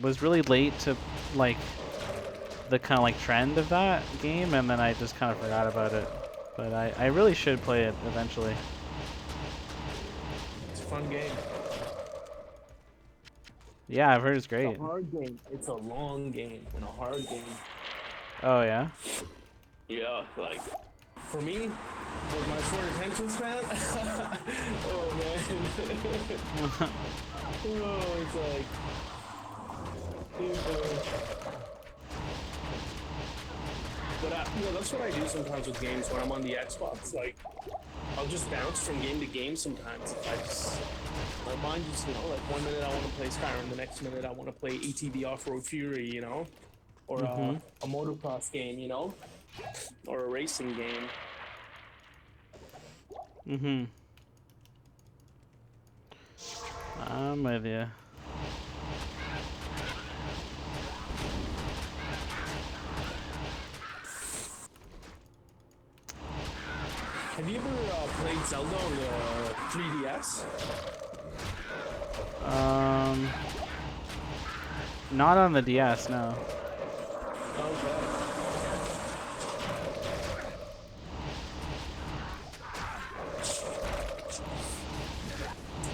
was really late to like the kind of like trend of that game, and then I just kind of forgot about it. But I really should play it eventually. It's a fun game. Yeah, I've heard it's It's a great. hard game. It's a long game and a hard game. Oh yeah. Yeah, like for me, with my short attention span, oh man, oh it's like, but that's what I do sometimes with games when I'm on the Xbox. Like, I'll just bounce from game to game sometimes. If I just my mind just like 1 minute I want to play Skyrim, the next minute I want to play ATV Off-Road Fury, or Mhm. a motocross game, or a racing game. Mhm. I'm with you. Have you ever played Zelda on the 3DS? Not on the DS, no. Okay.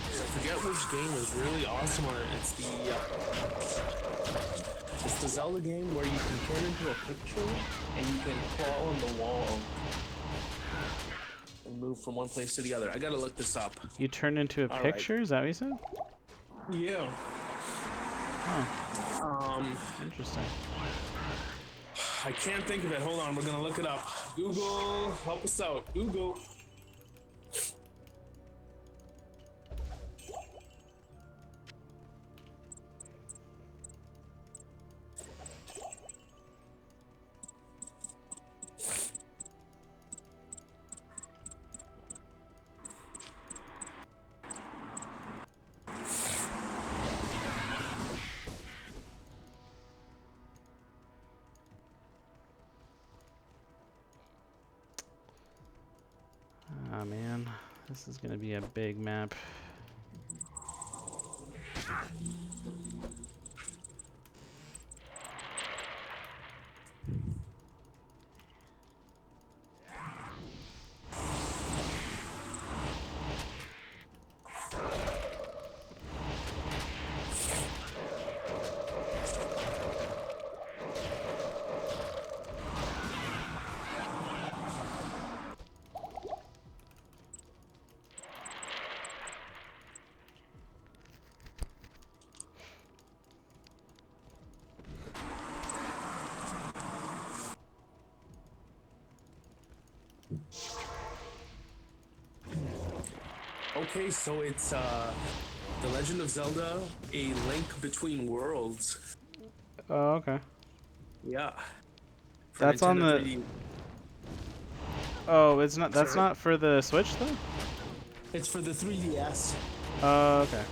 I forget which game is really awesome on it. It's the Zelda game where you can turn into a picture and you can crawl on the wall and move from one place to the other. I gotta look this up. You turn into a All right. picture? Is that what you said? Yeah. Huh. Interesting. I can't think of it. Hold on, we're gonna look it up. Google, help us out. Google. Oh man, this is gonna be a big map. Okay, so it's The Legend of Zelda: A Link Between Worlds. Oh, okay. Yeah. For That's on Nintendo the. 3D. Oh, it's not. That's Sorry. not for the Switch though. It's for the 3DS. Oh, okay.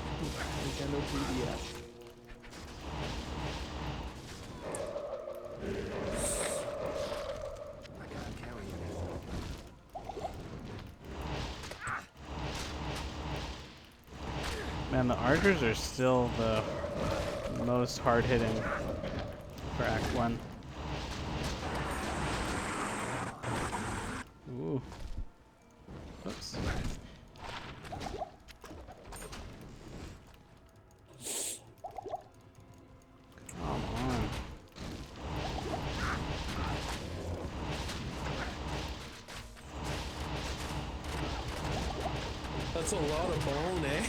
Nintendo 3DS. I can't carry you. Man, the archers are still the most hard hitting for Act 1. Ooh. Oops. Come on. That's a lot of bone, eh?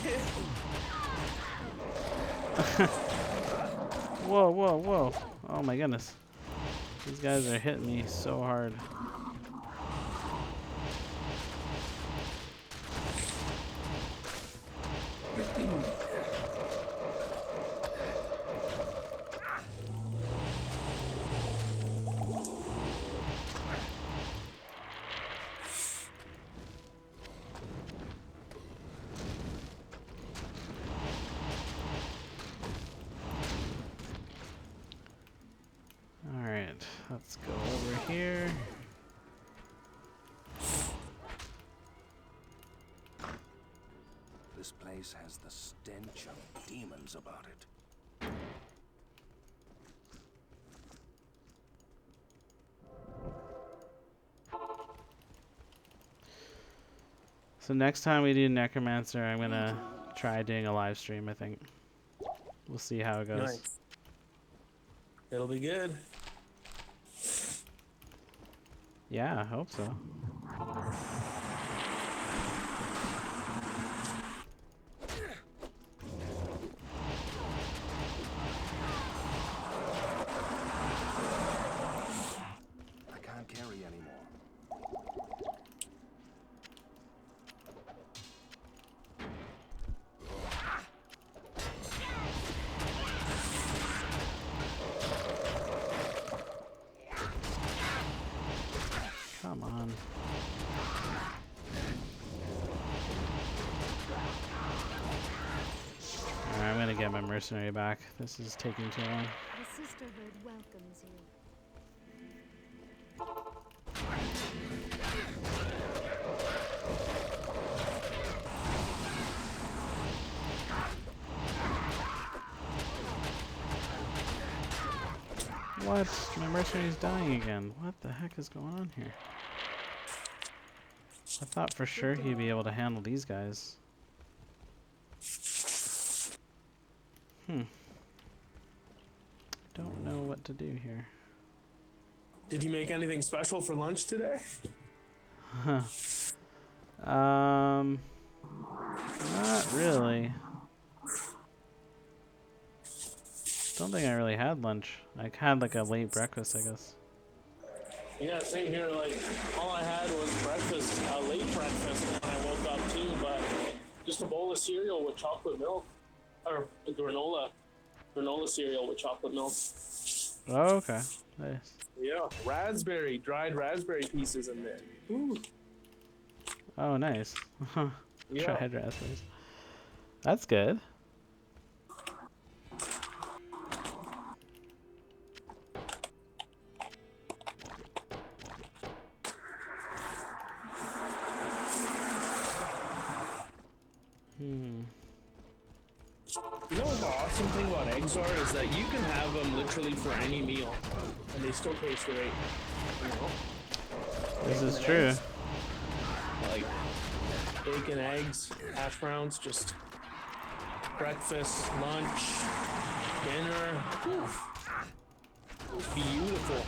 Whoa, whoa, whoa. Oh my goodness. These guys are hitting me so hard. Alright, let's go over here. This place has the stench of demons about it. So next time we do Necromancer, I'm gonna try doing a live stream, I think. We'll see how it goes. Nice. It'll be good. Yeah, I hope so. I can't carry anymore. Come on. Alright, I'm gonna get my mercenary back. This is taking too long. The sisterhood welcomes you. What? My mercenary's dying again. What the heck is going on here? I thought for sure he'd be able to handle these guys. Don't know what to do here. Did you make anything special for lunch today? Not really. Don't think I really had lunch. I had like a late breakfast, I guess. Yeah, same here. Like, all I had was breakfast, late breakfast when I woke up too, but just a bowl of cereal with chocolate milk, or granola cereal with chocolate milk. Oh, okay. Nice. Yeah, dried raspberry pieces in there. Ooh. Oh, nice. Yeah. Dried raspberries. That's good. You know what the awesome thing about eggs are is that you can have them literally for any meal, and they still taste great. You know? This Bacon is and true. eggs. Like bacon, eggs, hash browns, just breakfast, lunch, dinner. Oof. Beautiful.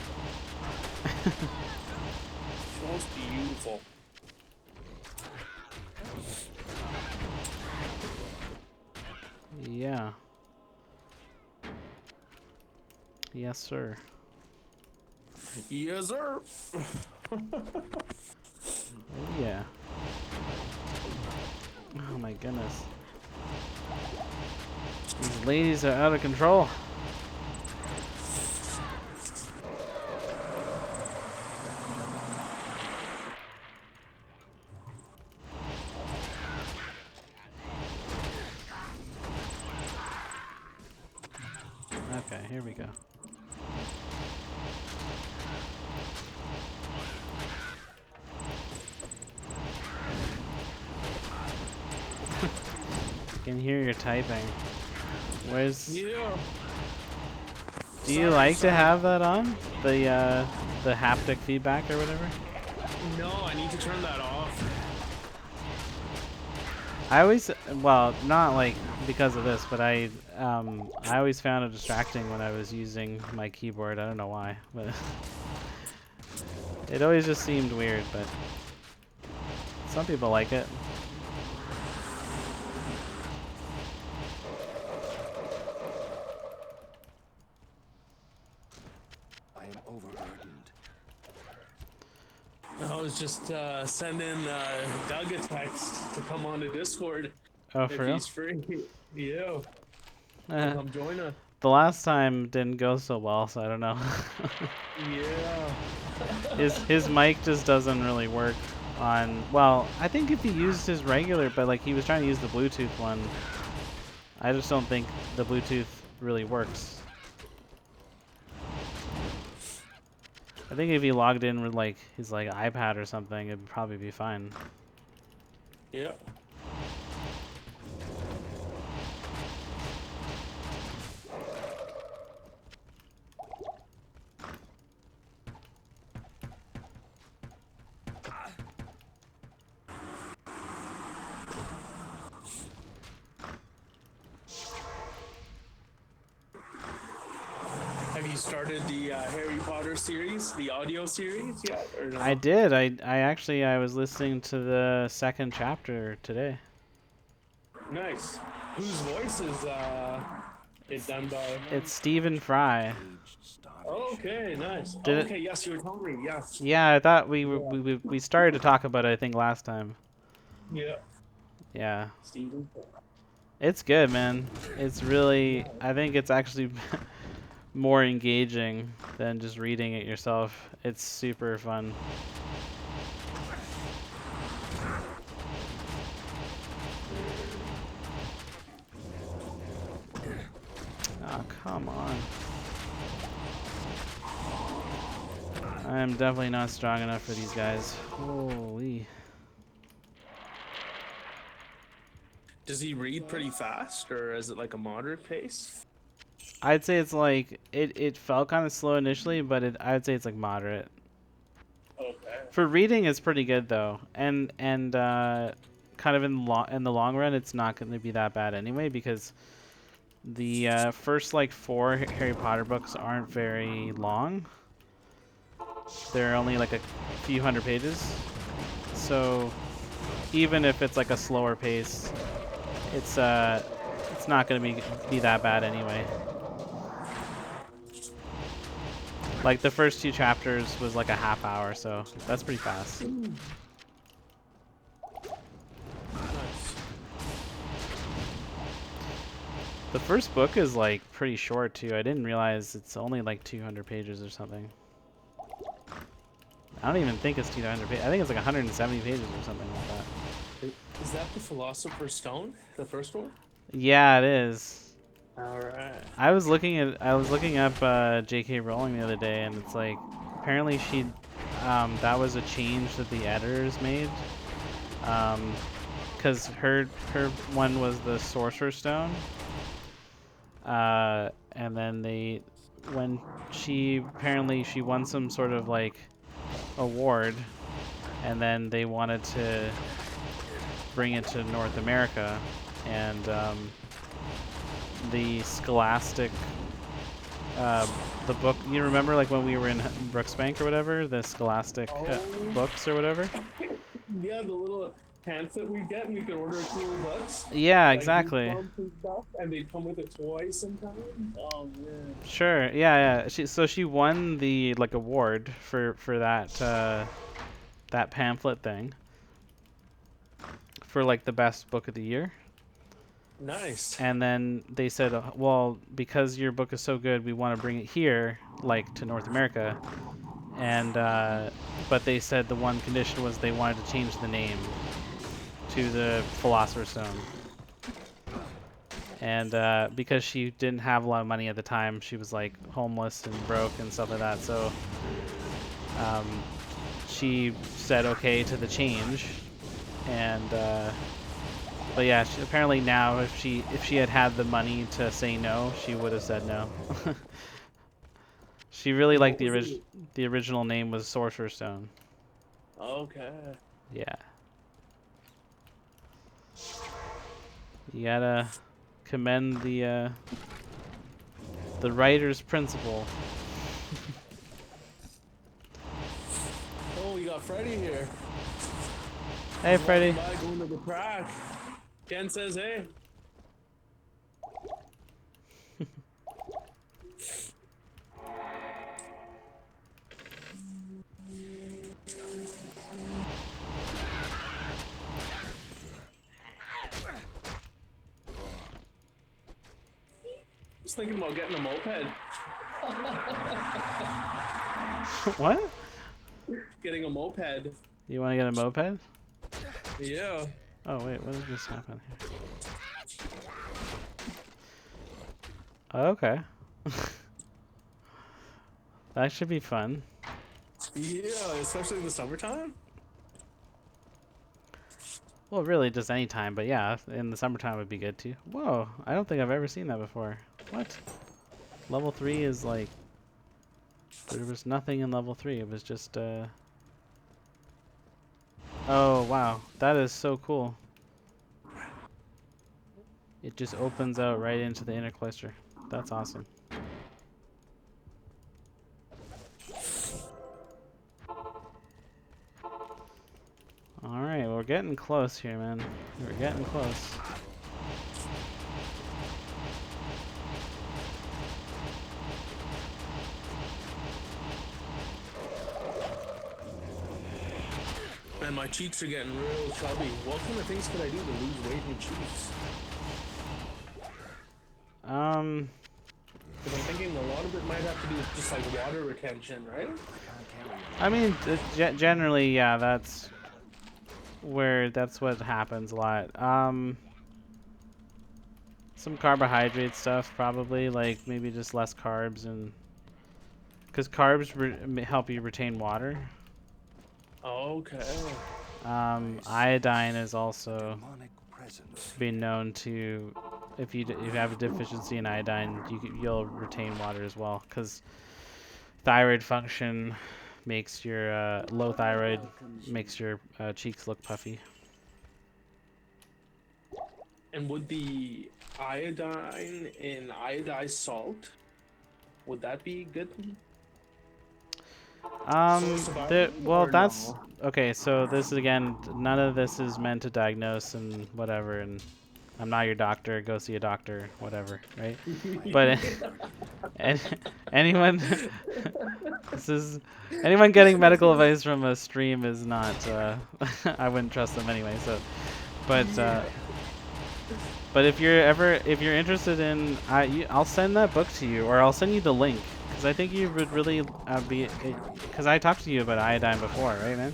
Most beautiful. Yeah. Yes, sir. Yes, sir. Oh, yeah. Oh my goodness. These ladies are out of control. Okay, here we go. I can hear your typing. Where's... Yeah. Do you like to have that on? The haptic feedback or whatever? No, I need to turn that off. I always, well, not like because of this, but I always found it distracting when I was using my keyboard. I don't know why, but it always just seemed weird, but some people like it. I am overburdened. I was just sending Doug a text to come on to Discord Oh, if for real? he's free. Yeah, Eh, come join us. the last time didn't go so well, so I don't know. Yeah. His mic just doesn't really work on. Well, I think if he used his regular, but like he was trying to use the Bluetooth one, I just don't think the Bluetooth really works. I think if he logged in with like his like iPad or something, it'd probably be fine. Yeah. you started the Harry Potter series, the audio series yet, or no? I did. I was listening to the second chapter today. Nice. Whose voice is it done by? It's Stephen Fry. Aged starvation. Oh, okay, nice. Did Oh, it? okay, yes, you were telling me. Yes. Yeah, I thought Yeah. we started to talk about it, I think, last time. Yeah. Yeah. Steven. It's good, man. It's really, I think it's actually more engaging than just reading it yourself. It's super fun. Oh, come on. I am definitely not strong enough for these guys. Holy. Does he read pretty fast, or is it like a moderate pace? I'd say it's like, it felt kind of slow initially, but I'd say it's like moderate. Okay. For reading, it's pretty good though, and kind of in the long run, it's not going to be that bad anyway because the first like 4 Harry Potter books aren't very long. They're only like a few hundred pages, so even if it's like a slower pace, it's not going to be that bad anyway. Like the first 2 chapters was like a half hour, so that's pretty fast. Nice. The first book is like pretty short too. I didn't realize it's only like 200 pages or something. I don't even think it's 200 pages. I think it's like 170 pages or something like that. Is that the Philosopher's Stone, the first one? Yeah, it is. All right. I was looking up J.K. Rowling the other day, and it's like apparently that was a change that the editors made, because her one was the Sorcerer's Stone, and then when she won some sort of like award, and then they wanted to bring it to North America, and the Scholastic, the book, you remember like when we were in Brooksbank or whatever, the Scholastic books or whatever? Yeah, the little pamphlet we get, and we can order cool books. Yeah, Like exactly. Goosebumps and stuff, and they come with a toy sometimes. Oh man. Sure. Yeah, yeah. She won the like award for that pamphlet thing for like the best book of the year. Nice. And then they said, well, because your book is so good, we want to bring it here, like to North America. And but they said the one condition was they wanted to change the name to the Philosopher's Stone. And because she didn't have a lot of money at the time, she was like homeless and broke and stuff like that. So she said okay to the change, and but yeah, apparently now if she had the money to say no, she would have said no. She really liked the original name was Sorcerer's Stone. Okay. Yeah. You gotta commend the writer's principle. Oh, we got Freddy here. Hey, Freddy. By going to the crash. Ken says, hey. I was thinking about getting a moped. What? Getting a moped. You want to get a moped? Yeah. Oh wait, what did just happen here? Oh, okay. That should be fun. Yeah, especially in the summertime. Well, really, just any time, but yeah, in the summertime would be good too. Whoa, I don't think I've ever seen that before. What? Level 3 is like... There was nothing in level 3, it was just, Oh, wow, that is so cool. It just opens out right into the inner cluster. That's awesome. getting close here, man. We're getting close. Man, my cheeks are getting real chubby. What kind of things could I do to lose weight in cheeks? Because I'm thinking a lot of it might have to do with just like water retention, right? I mean, generally, yeah, that's what happens a lot. Some carbohydrate stuff probably, like maybe just less carbs, and because carbs help you retain water. Okay. Iodine is also Demonic presence. been known to, if you have a deficiency in iodine, you'll retain water as well, because thyroid function makes your low thyroid makes your cheeks look puffy. And would the iodine in iodized salt, would that be good? Source of iodine, Well, or that's no? okay. So this is, again, none of this is meant to diagnose and whatever. And I'm not your doctor. Go see a doctor, whatever, right? But and anyone, this is anyone getting medical advice from a stream is not. I wouldn't trust them anyway. So, but if you're interested in, I'll send that book to you, or I'll send you the link, because I think you would really be, because I talked to you about iodine before, right, man?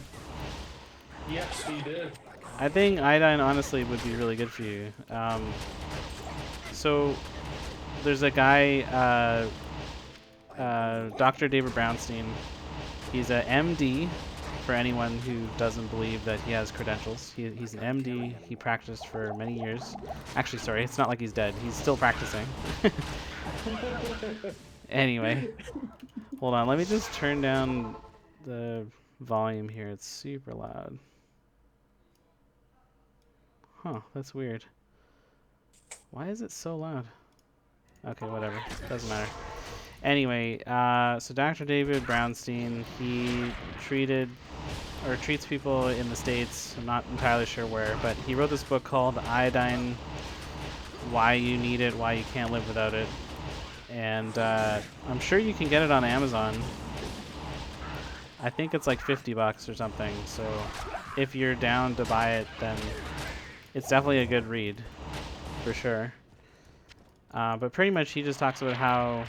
Yes, you did. I think iodine honestly would be really good for you. So there's a guy, Dr. David Brownstein. He's a MD. For anyone who doesn't believe that he has credentials, he's an MD. He practiced for many years. Actually, sorry, it's not like he's dead. He's still practicing. Anyway, hold on. Let me just turn down the volume here. It's super loud. Huh, that's weird. Why is it so loud? Okay, whatever. Doesn't matter. Anyway, so Dr. David Brownstein, he treats people in the States. I'm not entirely sure where, but he wrote this book called Iodine: Why You Need It, Why You Can't Live Without It. And I'm sure you can get it on Amazon. I think it's like $50 or something. So if you're down to buy it, then it's definitely a good read, for sure. But pretty much he just talks about how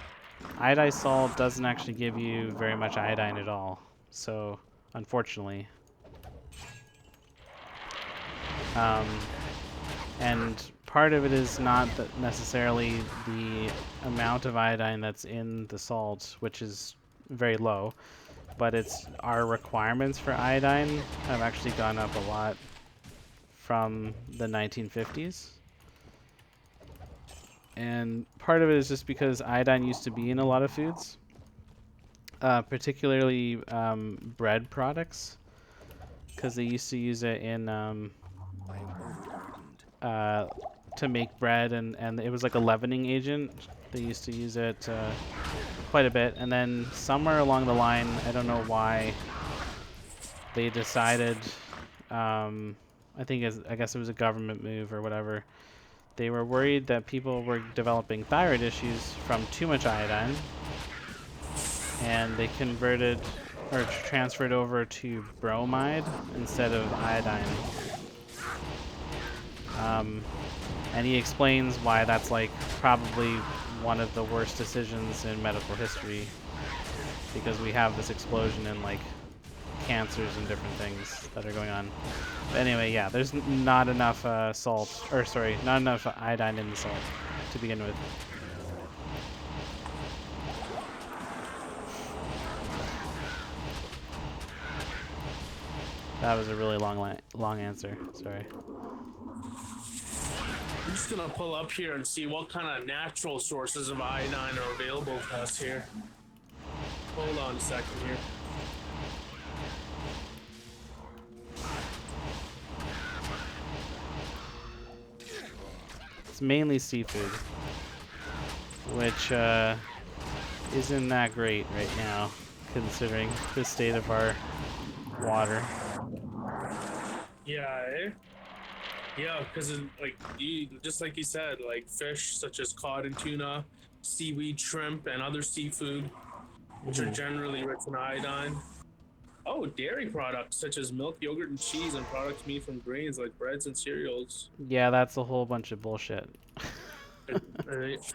iodized salt doesn't actually give you very much iodine at all. So, unfortunately. And part of it is not necessarily the amount of iodine that's in the salt, which is very low, but it's our requirements for iodine have actually gone up a lot from the 1950s. And part of it is just because iodine used to be in a lot of foods, particularly bread products, because they used to use it in to make bread, and it was like a leavening agent. They used to use it quite a bit, and then somewhere along the line, I don't know why, they decided, I guess it was a government move or whatever. They were worried that people were developing thyroid issues from too much iodine, and they converted or transferred over to bromide instead of iodine. And he explains why that's like probably one of the worst decisions in medical history, because we have this explosion in like cancers and different things that are going on. But anyway, yeah, there's not enough not enough iodine in the salt to begin with. That was a really long answer. Sorry. I'm just gonna pull up here and see what kind of natural sources of iodine are available to us here. Hold on a second here. It's mainly seafood, which isn't that great right now, considering the state of our water. Yeah, eh? Yeah, because like you, just like you said, like fish such as cod and tuna, seaweed, shrimp, and other seafood, which are Hmm. generally rich in iodine. Oh, dairy products such as milk, yogurt, and cheese, and products made from grains like breads and cereals. Yeah, that's a whole bunch of bullshit.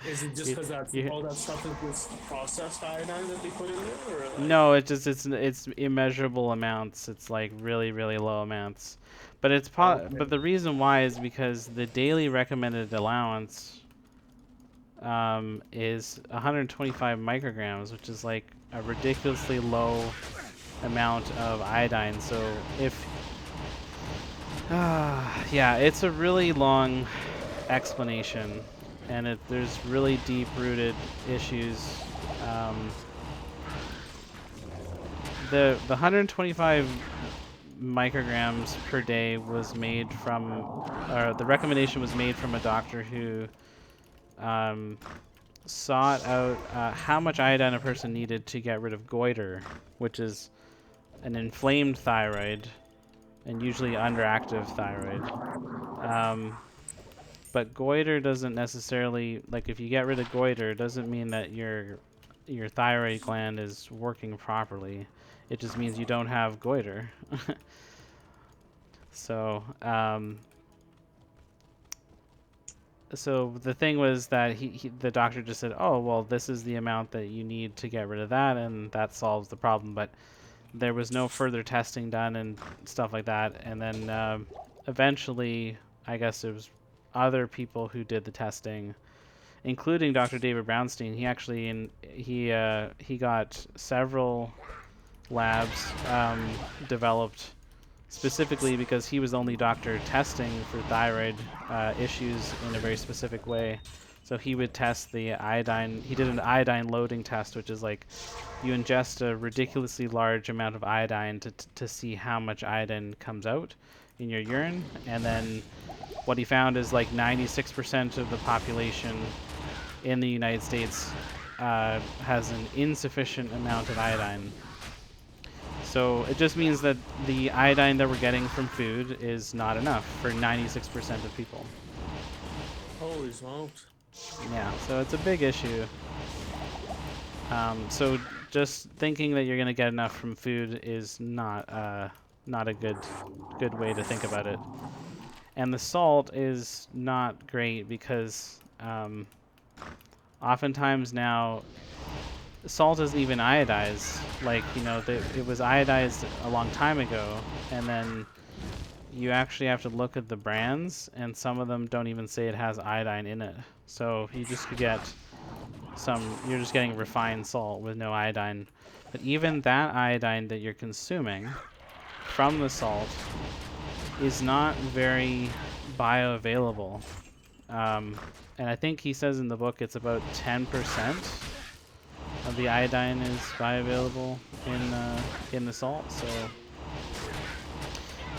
Is it just you, because that's you, all that stuff is just processed iodine that they put in there, or like? no, it's immeasurable amounts. It's like really really low amounts, but Okay. but the reason why is because the daily recommended allowance is 125 micrograms, which is like a ridiculously low amount of iodine. So if yeah, it's a really long explanation, and there's really deep-rooted issues. Um, the 125 micrograms per day was made from, the recommendation was made from a doctor who um, sought out how much iodine a person needed to get rid of goiter, which is an inflamed thyroid and usually underactive thyroid. Um, but goiter doesn't necessarily, like, if you get rid of goiter, it doesn't mean that your thyroid gland is working properly. It just means you don't have goiter. So, so the thing was that the doctor just said, "Oh, well, this is the amount that you need to get rid of that, and that solves the problem." But there was no further testing done and stuff like that. And then eventually, I guess it was other people who did the testing, including Dr. David Brownstein. He actually he got several labs developed specifically because he was the only doctor testing for thyroid issues in a very specific way. So he would test the iodine. He did an iodine loading test, which is like you ingest a ridiculously large amount of iodine to see how much iodine comes out in your urine. And then what he found is like 96% of the population in the United States has an insufficient amount of iodine. So it just means that the iodine that we're getting from food is not enough for 96% of people. Holy smokes! Yeah, so it's a big issue. So just thinking that you're gonna get enough from food is not a good way to think about it. And the salt is not great because oftentimes now salt isn't even iodized. Like, it was iodized a long time ago, and then you actually have to look at the brands, and some of them don't even say it has iodine in it. So you just could get you're just getting refined salt with no iodine. But even that iodine that you're consuming from the salt is not very bioavailable. And I think he says in the book it's about 10% of the iodine is bioavailable in the salt. So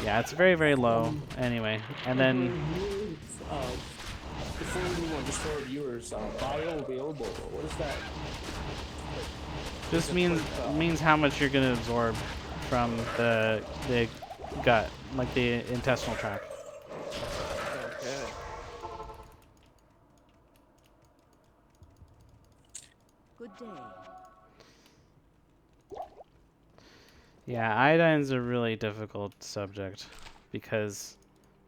yeah, it's very very low. Anyway, and For then viewers, before we move on, just for our viewers, bioavailable. What is that? Is just it like means how much you're gonna absorb from the gut, like the intestinal tract. okay? Good day. Yeah, iodine's a really difficult subject because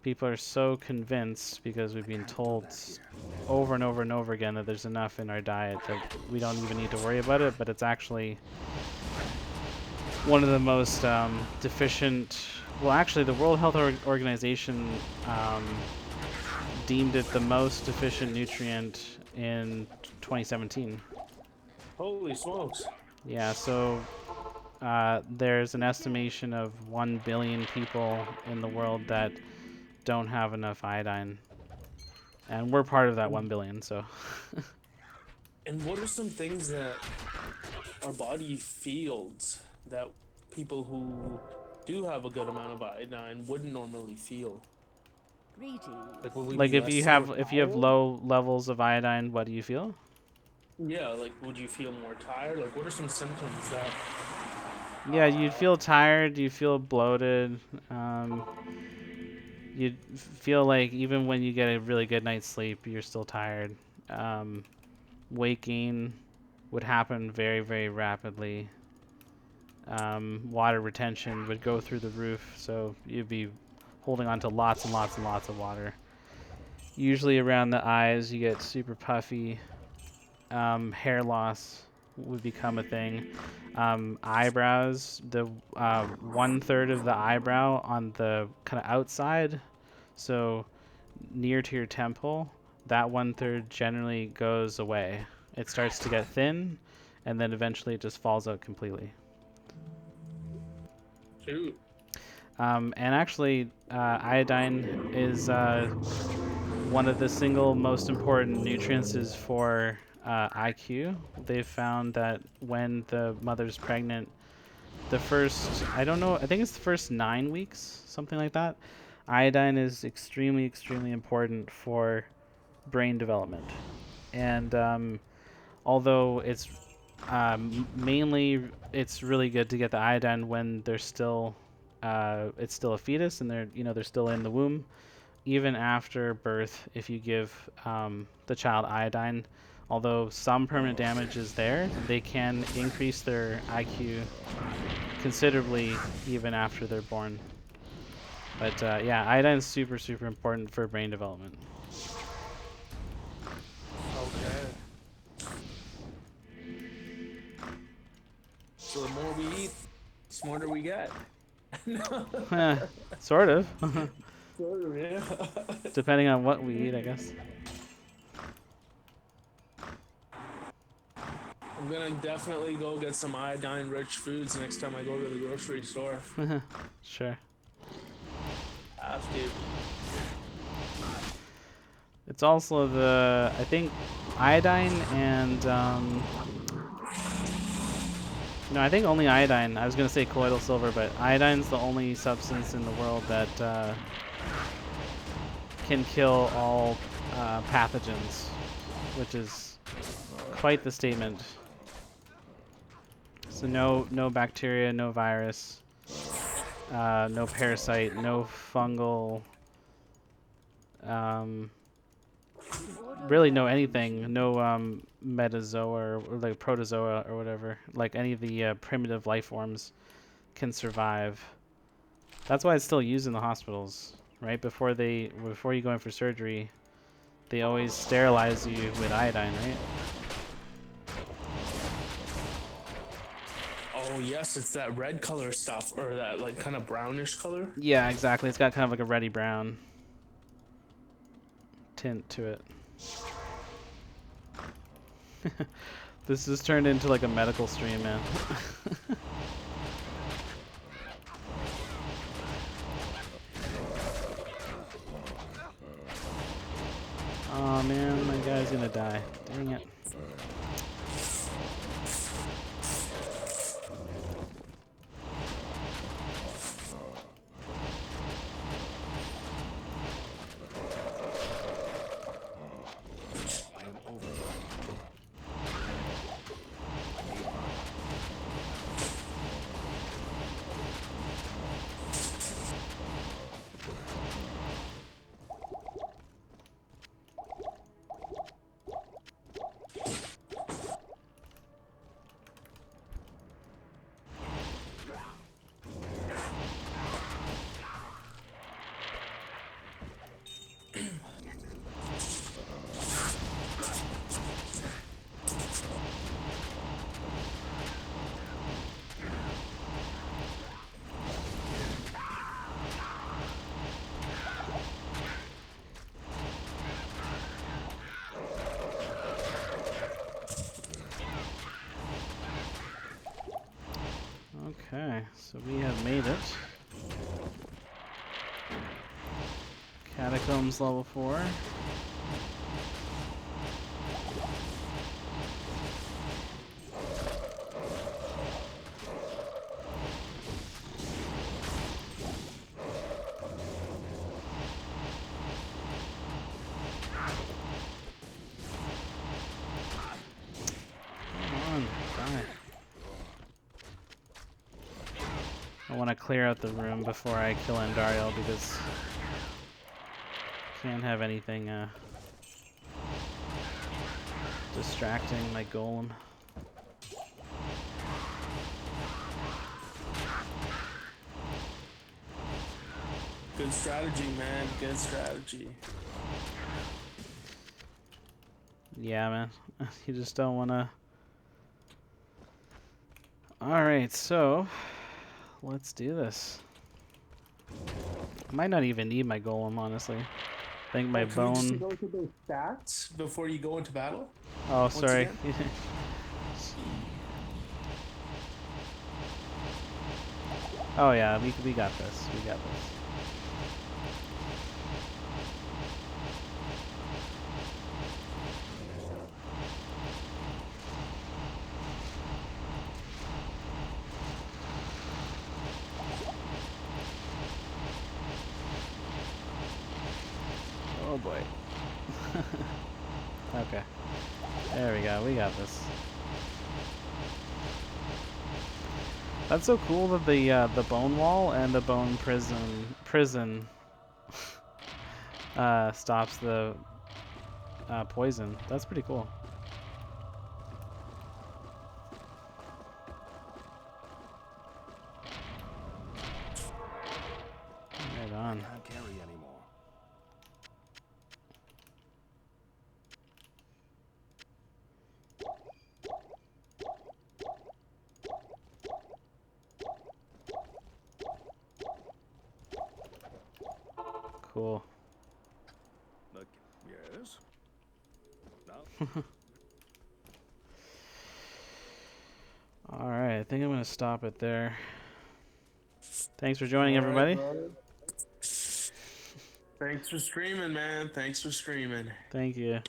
people are so convinced, because we've been told over and over and over again that there's enough in our diet that we don't even need to worry about it, but it's actually one of the most deficient. Well, actually, the World Health Organization deemed it the most deficient nutrient in 2017. Holy smokes! Yeah, so there's an estimation of 1 billion people in the world that don't have enough iodine. And we're part of that 1 billion, so. And what are some things that our body feels that people who do have a good amount of iodine wouldn't normally feel? Greetings. Like, will we Like be less more if you have tired? low levels of iodine, what do you feel? Yeah, like, would you feel more tired? Like, what are some symptoms that? Yeah, you'd feel tired, you feel bloated. Um, you feel like even when you get a really good night's sleep, you're still tired. Weight gain would happen very, very rapidly. Water retention would go through the roof, so you'd be holding on to lots and lots and lots of water. Usually around the eyes, you get super puffy. Hair loss would become a thing. Eyebrows, the 1/3 of the eyebrow on the kind of outside, so near to your temple, that 1/3 generally goes away. It starts to get thin, and then eventually it just falls out completely. Shoot. And actually, iodine is one of the single most important nutrients is for IQ. They've found that when the mother's pregnant, the first, I don't know, I think it's the first 9 weeks, something like that, iodine is extremely, extremely important for brain development. And although it's mainly, it's really good to get the iodine when they're still, it's still a fetus and they're still in the womb. Even after birth, if you give the child iodine, although some permanent damage is there, they can increase their IQ considerably even after they're born. But yeah, iodine is super, super important for brain development. Okay. So the more we eat, the smarter we get. Sort of. Sort of, yeah. Depending on what we eat, I guess. I'm gonna definitely go get some iodine-rich foods next time I go to the grocery store. Sure. Have to. It's also I think iodine and no, I think only iodine. I was gonna say colloidal silver, but iodine's the only substance in the world that can kill all pathogens, which is quite the statement. So no bacteria, no virus, no parasite, no fungal, really no anything, no metazoa or like protozoa or whatever, like any of the primitive life forms can survive. That's why it's still used in the hospitals, right? Before you go in for surgery, they always sterilize you with iodine, right? Oh yes, it's that red color stuff, or that like kind of brownish color. Yeah, exactly. It's got kind of like a reddy brown tint to it. This has turned into like a medical stream, man. Oh man, my guy's gonna die. Dang it. Okay, so we have made it. Catacombs level 4. Come on, die. I want to clear out the room before I kill Andariel because Can't have anything distracting my golem. Good strategy, man. Good strategy. Yeah, man. You just don't want to. Alright, so let's do this. I might not even need my golem, honestly. I think my Can we just bone. go to the stats before you go into battle? Oh, Once sorry. again? Oh yeah, we got this. We got this. Oh boy. Okay. There we go. We got this. That's so cool that the bone wall and the bone prison stops the poison. That's pretty cool. Right on. Can't carry anymore. Cool. Look, yes. Now, Alright, I think I'm going to stop it there. Thanks for joining, All right, everybody. brother. Thanks for streaming, man. Thanks for streaming. Thank you.